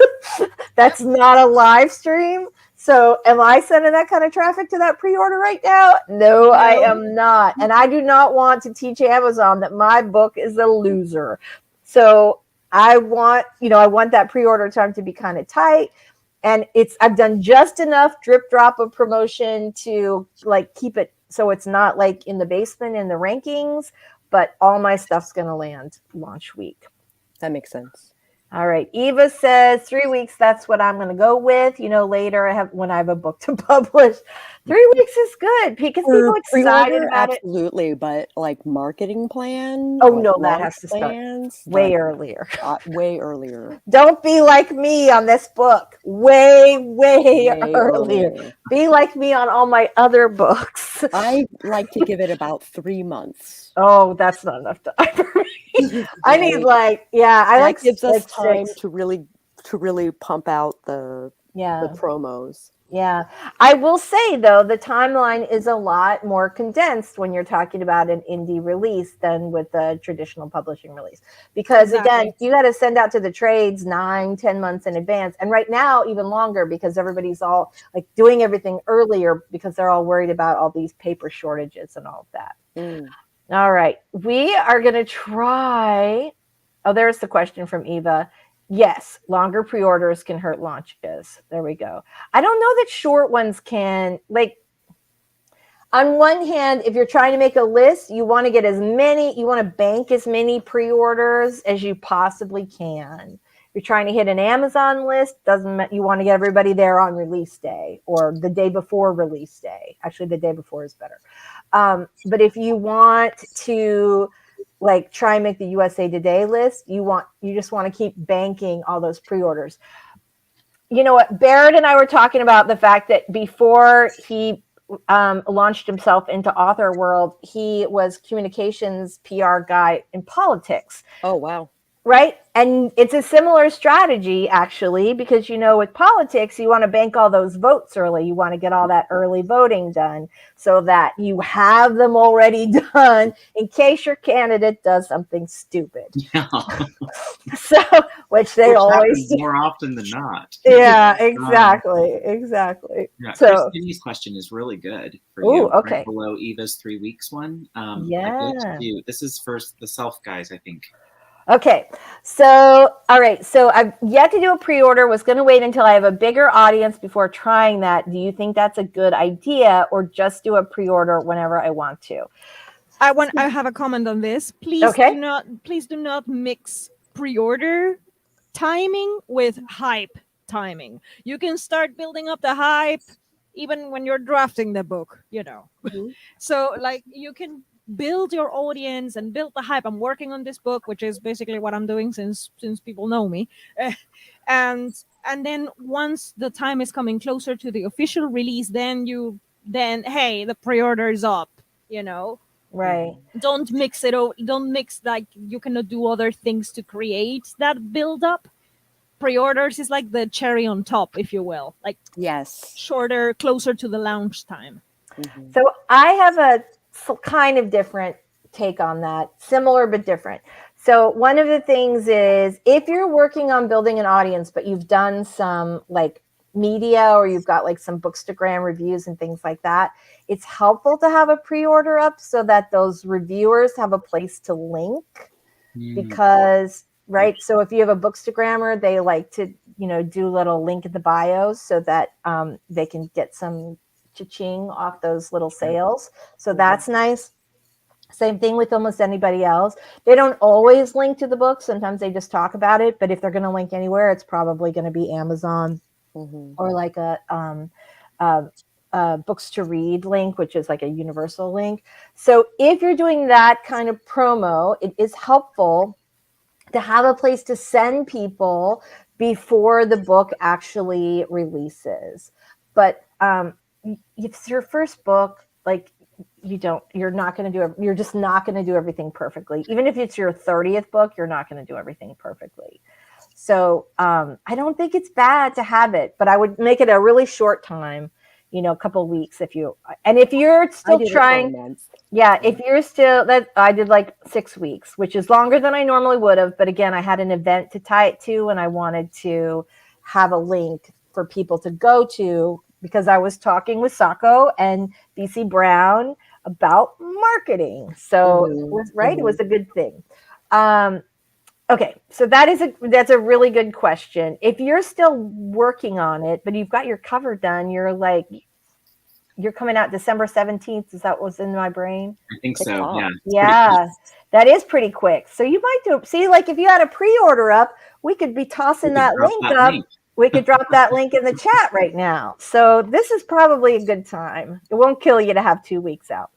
That's not a live stream. So am I sending that kind of traffic to that pre-order right now? No, I am not. And I do not want to teach Amazon that my book is a loser. So I want that pre-order time to be kind of tight. And I've done just enough drip drop of promotion to like keep it so it's not like in the basement in the rankings, but all my stuff's going to land launch week. That makes sense. All right. Eva says 3 weeks. That's what I'm going to go with. Later when I have a book to publish. 3 weeks is good because people are excited about it. Absolutely. But like marketing plan. Oh, no, that has to start way earlier. Way earlier. Don't be like me on this book. Way earlier. Be like me on all my other books. I like to give it about 3 months. Oh, that's not enough time for me. I need that gives us time to really pump out the promos. Yeah. I will say though, the timeline is a lot more condensed when you're talking about an indie release than with the traditional publishing release. Because again, you got to send out to the trades 9-10 months in advance. And right now, even longer because everybody's all like doing everything earlier because they're all worried about all these paper shortages and all of that. All right. We are going to try. Oh, there's the question from Eva. Yes, longer pre-orders can hurt launches. There we go. I don't know that short ones can. Like, on one hand, if you're trying to make a list, you want to bank as many pre-orders as you possibly can. You're trying to hit an Amazon list, you want to get everybody there on release day or the day before release day. Actually, the day before is better. But if you want to like try and make the USA Today list, you just want to keep banking all those pre-orders. You know what? Barrett and I were talking about the fact that before he launched himself into author world, he was communications PR guy in politics. Oh, wow. Right. And it's a similar strategy, actually, because, with politics, you want to bank all those votes early. You want to get all that early voting done so that you have them already done in case your candidate does something stupid. Yeah. Which they always do. More often than not. Yeah, exactly. Yeah, so Christine's question is really good for you. you. Okay. Right below Eva's 3 weeks one. This is first the self guys, I think. Okay, so, all right. So I've yet to do a pre-order, was going to wait until I have a bigger audience before trying that. Do you think that's a good idea or just do a pre-order whenever I want to? I have a comment on this. Please do not mix pre-order timing with hype timing. You can start building up the hype even when you're drafting the book, Mm-hmm. So like you can build your audience and build the hype. I'm working on this book, which is basically what I'm doing since people know me. And then once the time is coming closer to the official release, then hey, the pre-order is up, Right. Don't mix like you cannot do other things to create that build up. Pre-orders is like the cherry on top, if you will. Like shorter, closer to the launch time. Mm-hmm. So I have a kind of different take on that, similar but different. So one of the things is if you're working on building an audience, but you've done some like media or you've got like some Bookstagram reviews and things like that, it's helpful to have a pre-order up so that those reviewers have a place to link because, right? So if you have a Bookstagrammer, they like to, do little link in the bios so that they can get some cha-ching off those little sales. So that's nice. Same thing with almost anybody else. They don't always link to the book. Sometimes they just talk about it. But if they're going to link anywhere, it's probably going to be Amazon or like a books to read link, which is like a universal link. So if you're doing that kind of promo, it is helpful to have a place to send people before the book actually releases. But if it's your first book, like you're just not going to do everything perfectly. Even if it's your 30th book, you're not going to do everything perfectly. So I don't think it's bad to have it, but I would make it a really short time, a couple of weeks if you're still trying. Yeah, if you're still I did like 6 weeks, which is longer than I normally would have. But again, I had an event to tie it to, and I wanted to have a link for people to go to because I was talking with Sacco and BC Brown about marketing. So it was a good thing. Okay, so that's a really good question. If you're still working on it, but you've got your cover done, you're coming out December 17th. Is that what was in my brain? I think so. Yeah. Yeah, that is pretty quick. So you might like if you had a pre-order up, we could be tossing that link up. We could drop that link in the chat right now. So this is probably a good time. It won't kill you to have 2 weeks out.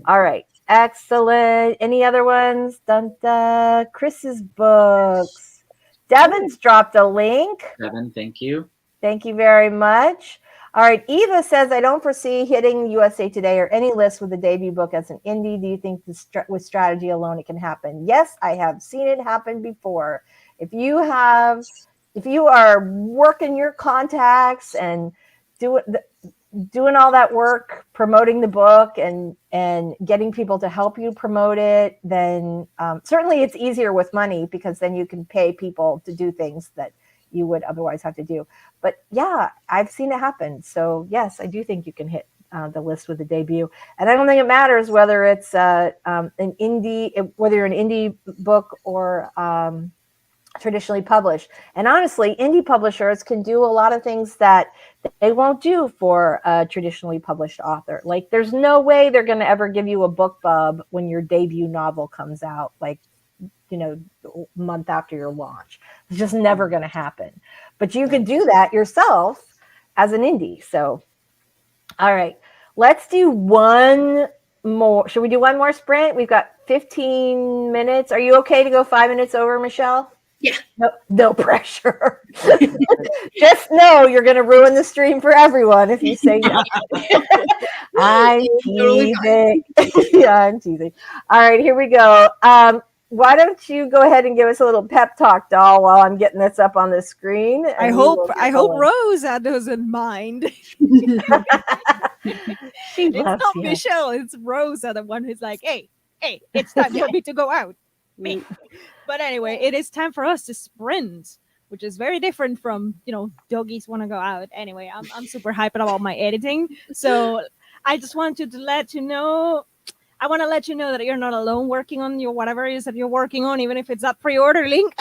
All right. Excellent. Any other ones? Dun, Chris's books. Devin's dropped a link. Devin, thank you. Thank you very much. All right. Eva says, I don't foresee hitting USA Today or any list with a debut book as an indie. Do you think with strategy alone it can happen? Yes, I have seen it happen before. If you are working your contacts and doing all that work, promoting the book and getting people to help you promote it, then certainly it's easier with money because then you can pay people to do things that you would otherwise have to do. But yeah, I've seen it happen. So yes, I do think you can hit the list with a debut. And I don't think it matters whether it's whether you're an indie book or traditionally published. And honestly, indie publishers can do a lot of things that they won't do for a traditionally published author. Like there's no way they're going to ever give you a book bub when your debut novel comes out, like, a month after your launch. It's just never going to happen. But you can do that yourself as an indie. So, all right, let's do one more. Should we do one more sprint? We've got 15 minutes. Are you okay to go 5 minutes over, Michelle? Yeah. No pressure. Just know you're going to ruin the stream for everyone if you say yes. I'm teasing. Yeah, I'm teasing. All right, here we go. Why don't you go ahead and give us a little pep talk, doll, while I'm getting this up on the screen? I hope Rosa doesn't mind. It's not Michelle, it's Rosa, the one who's like, hey, it's time for me to go out. Me. But anyway, it is time for us to sprint, which is very different from, doggies want to go out. Anyway, I'm super hyped about my editing. So I just wanted to let you know. I want to let you know that you're not alone working on your whatever it is that you're working on, even if it's that pre-order link.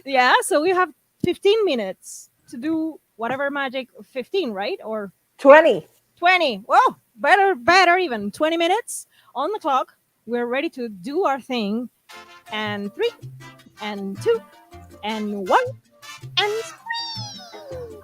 Yeah, so we have 15 minutes to do whatever magic. 15, right? Or 20. 20. Well, better even. 20 minutes on the clock. We're ready to do our thing. And 3, and 2, and 1, and 3.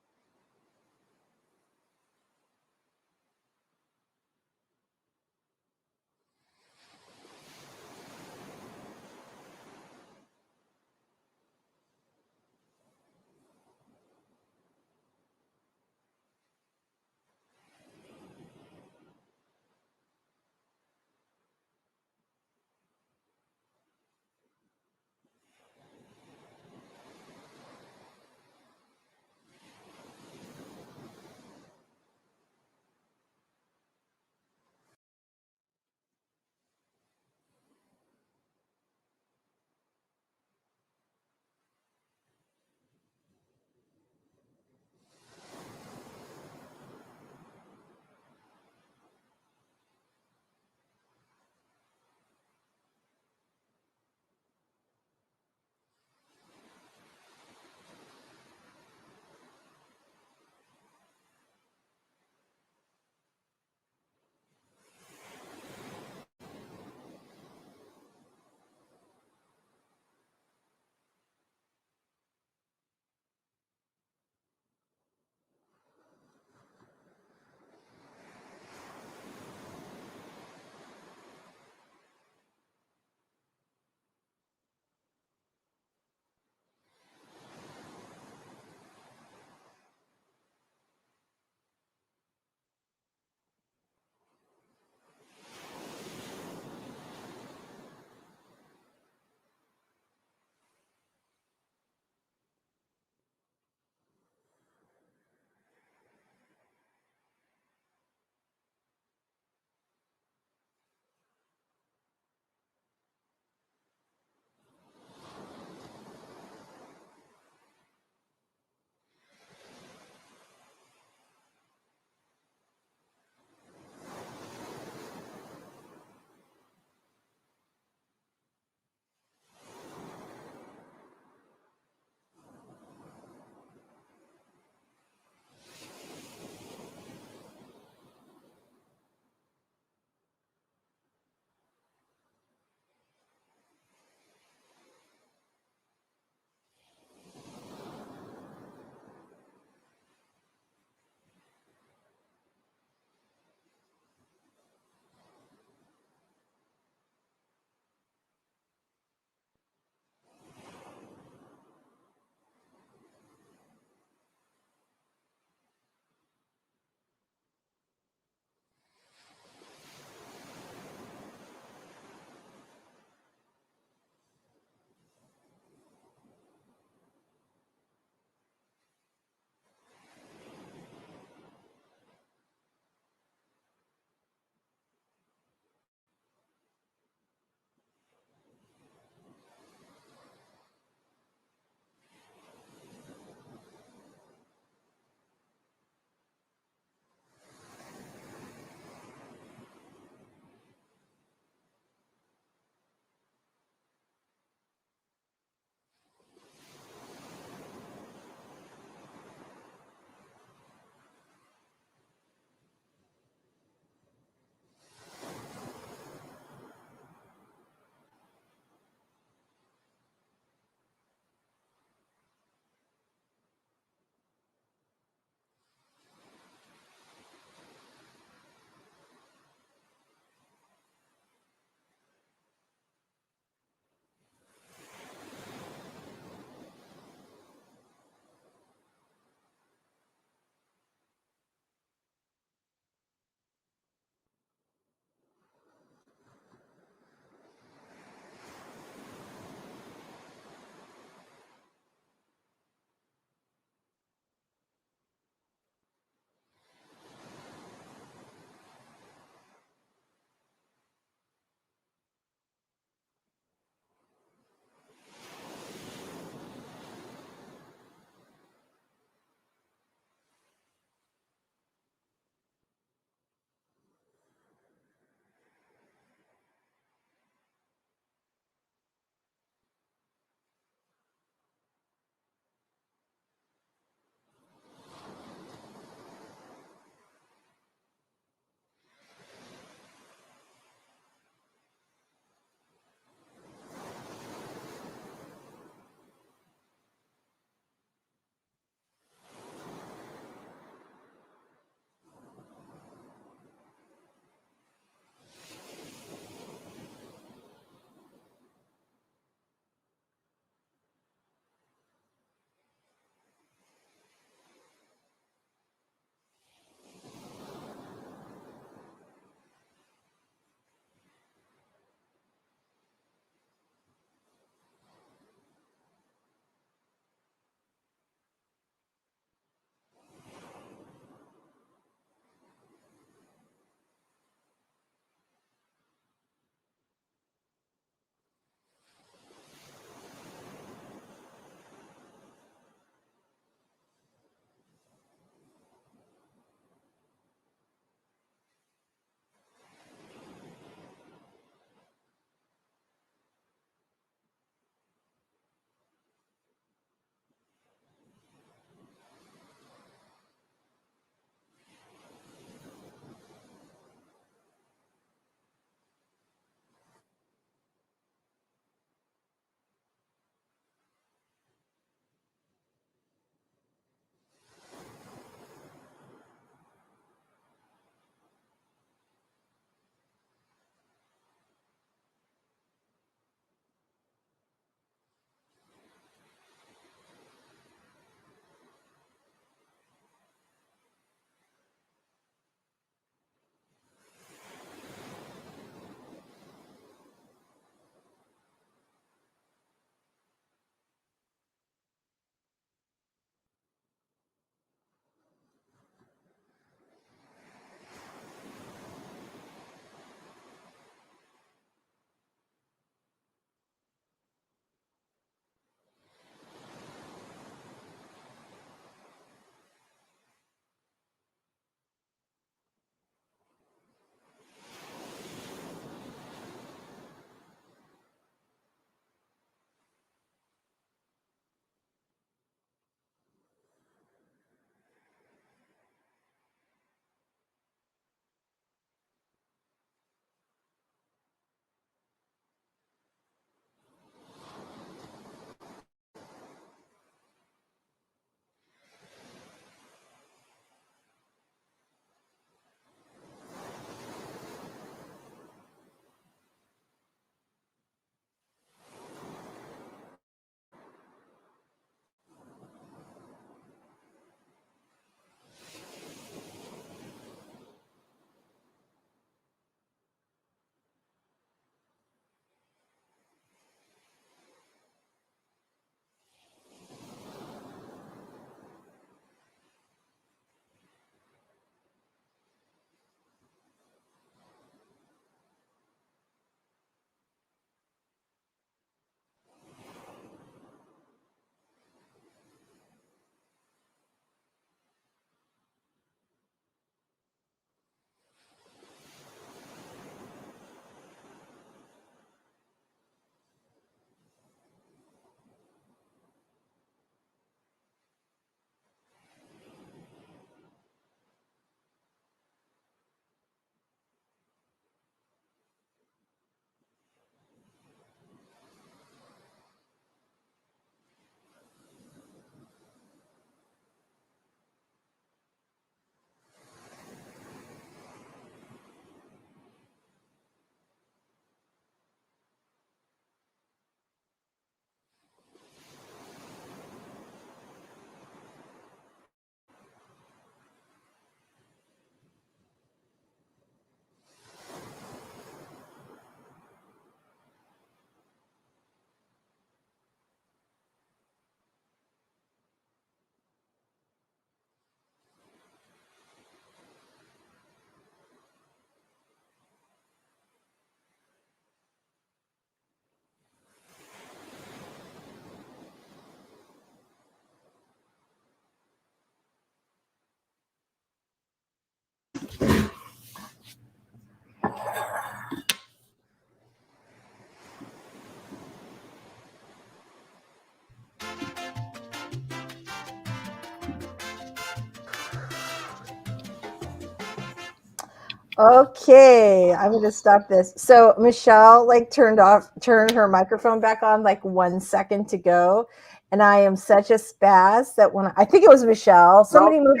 Okay, I'm going to stop this. So Michelle like turned her microphone back on like 1 second to go. And I am such a spaz that when I think it was Michelle, somebody moved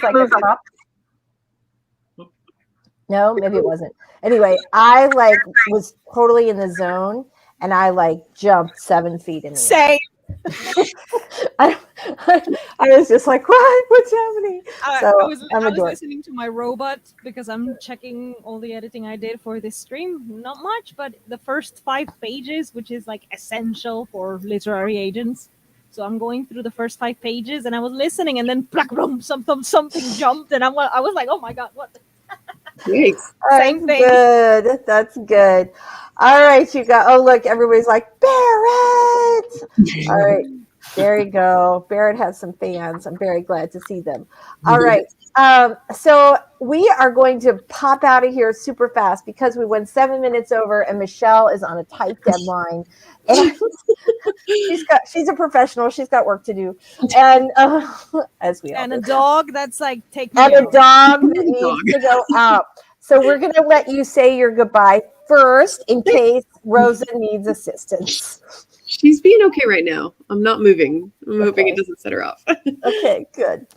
like a cup. No, maybe it wasn't. Anyway, I like was totally in the zone and I like jumped 7 feet in the air. Same. I was just like, what's happening? I was dork. listening to my robot because I'm checking all the editing I did for this stream. Not much, but the first 5 pages, which is like essential for literary agents. So I'm going through the first 5 pages, and I was listening, and then plack, boom, something jumped, and I was like, oh my god, what? Yikes. Same thing. Good. That's good. All right, you got. Oh, look, everybody's like Barrett. All right, there you go. Barrett has some fans. I'm very glad to see them. All right. So we are going to pop out of here super fast because we went 7 minutes over, and Michelle is on a tight deadline. And she's a professional. She's got work to do, and as we all And do. a dog that's like take me And a out. dog that needs to go out. So we're going to let you say your goodbye first in case Rosa needs assistance. She's being okay right now. I'm not moving. I'm hoping it doesn't set her off. Okay, good.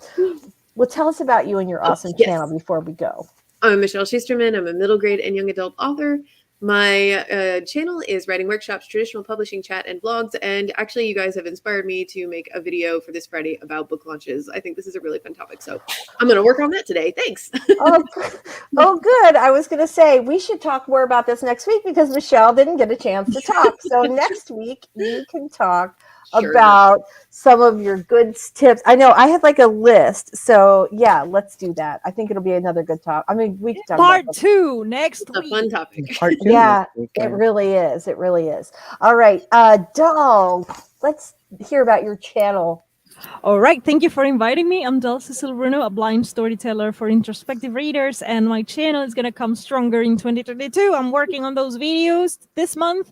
Well, tell us about you and your awesome channel before we go. I'm Michelle Schusterman. I'm a middle grade and young adult author. My channel is writing workshops, traditional publishing chat, and blogs. And actually, you guys have inspired me to make a video for this Friday about book launches. I think this is a really fun topic. So I'm going to work on that today. Thanks. Oh, good. I was going to say we should talk more about this next week because Michelle didn't get a chance to talk. So next week you can talk about some of your good tips. I know I had like a list. So yeah, let's do that. I think it'll be another good talk. I mean, we can talk Part about 2 next It's a week. fun topic. Part 2 Yeah, next week, it really is. It really is. All right. Doll, let's hear about your channel. All right, thank you for inviting me. I'm Cecil Runo, a blind storyteller for introspective readers, and my channel is going to come stronger in 2022. I'm working on those videos this month,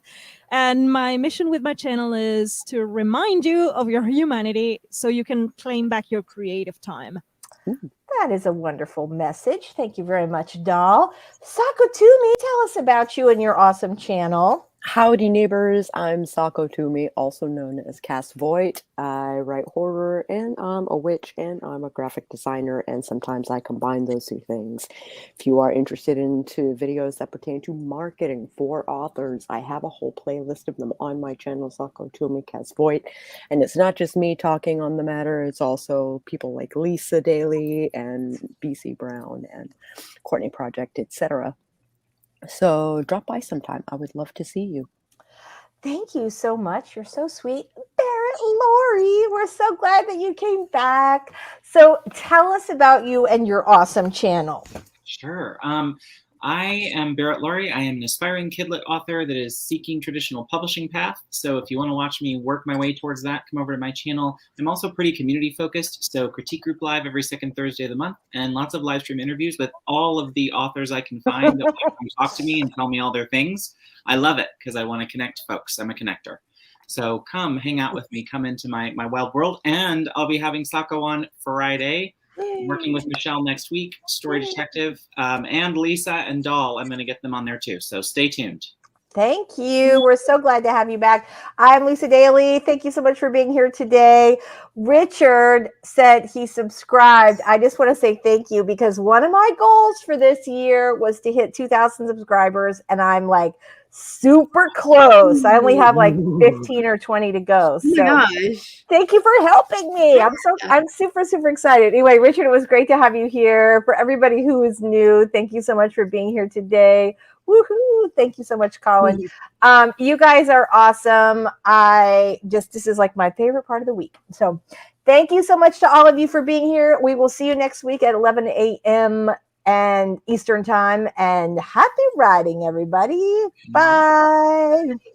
and my mission with my channel is to remind you of your humanity so you can claim back your creative time. That is a wonderful message. Thank you very much, Doll. Sakutumi, tell us about you and your awesome channel. Howdy neighbors, I'm Sako Toomey, also known as Cass Voight. I write horror and I'm a witch and I'm a graphic designer, and sometimes I combine those 2 things. If you are interested into videos that pertain to marketing for authors, I have a whole playlist of them on my channel, Sako Toomey, Cass Voight. And it's not just me talking on the matter, it's also people like Lisa Daly and BC Brown and Courtney Project, etc. So drop by sometime. I would love to see you. Thank you so much. You're so sweet. Barrett Laurie, we're so glad that you came back. So tell us about you and your awesome channel. Sure. I am Barrett Laurie. I am an aspiring kidlit author that is seeking traditional publishing path. So if you want to watch me work my way towards that, come over to my channel. I'm also pretty community focused. So Critique Group Live every second Thursday of the month, and lots of live stream interviews with all of the authors I can find that want to come talk to me and tell me all their things. I love it because I want to connect folks. I'm a connector. So come hang out with me, come into my wild world, and I'll be having Sako on Friday. Working with Michelle next week, Story Detective, and Lisa and Doll. I'm going to get them on there too. So stay tuned. Thank you. We're so glad to have you back. I'm Lisa Daly. Thank you so much for being here today. Richard said he subscribed. I just want to say thank you because one of my goals for this year was to hit 2,000 subscribers, and I'm like super close. I only have like 15 or 20 to go. Oh my gosh. Thank you for helping me. I'm super excited. Anyway, Richard, it was great to have you here. For everybody who is new, thank you so much for being here today. Woohoo! Thank you so much, Colin. You guys are awesome. This is like my favorite part of the week. So thank you so much to all of you for being here. We will see you next week at 11 a.m. and Eastern time, and happy writing, everybody. Bye.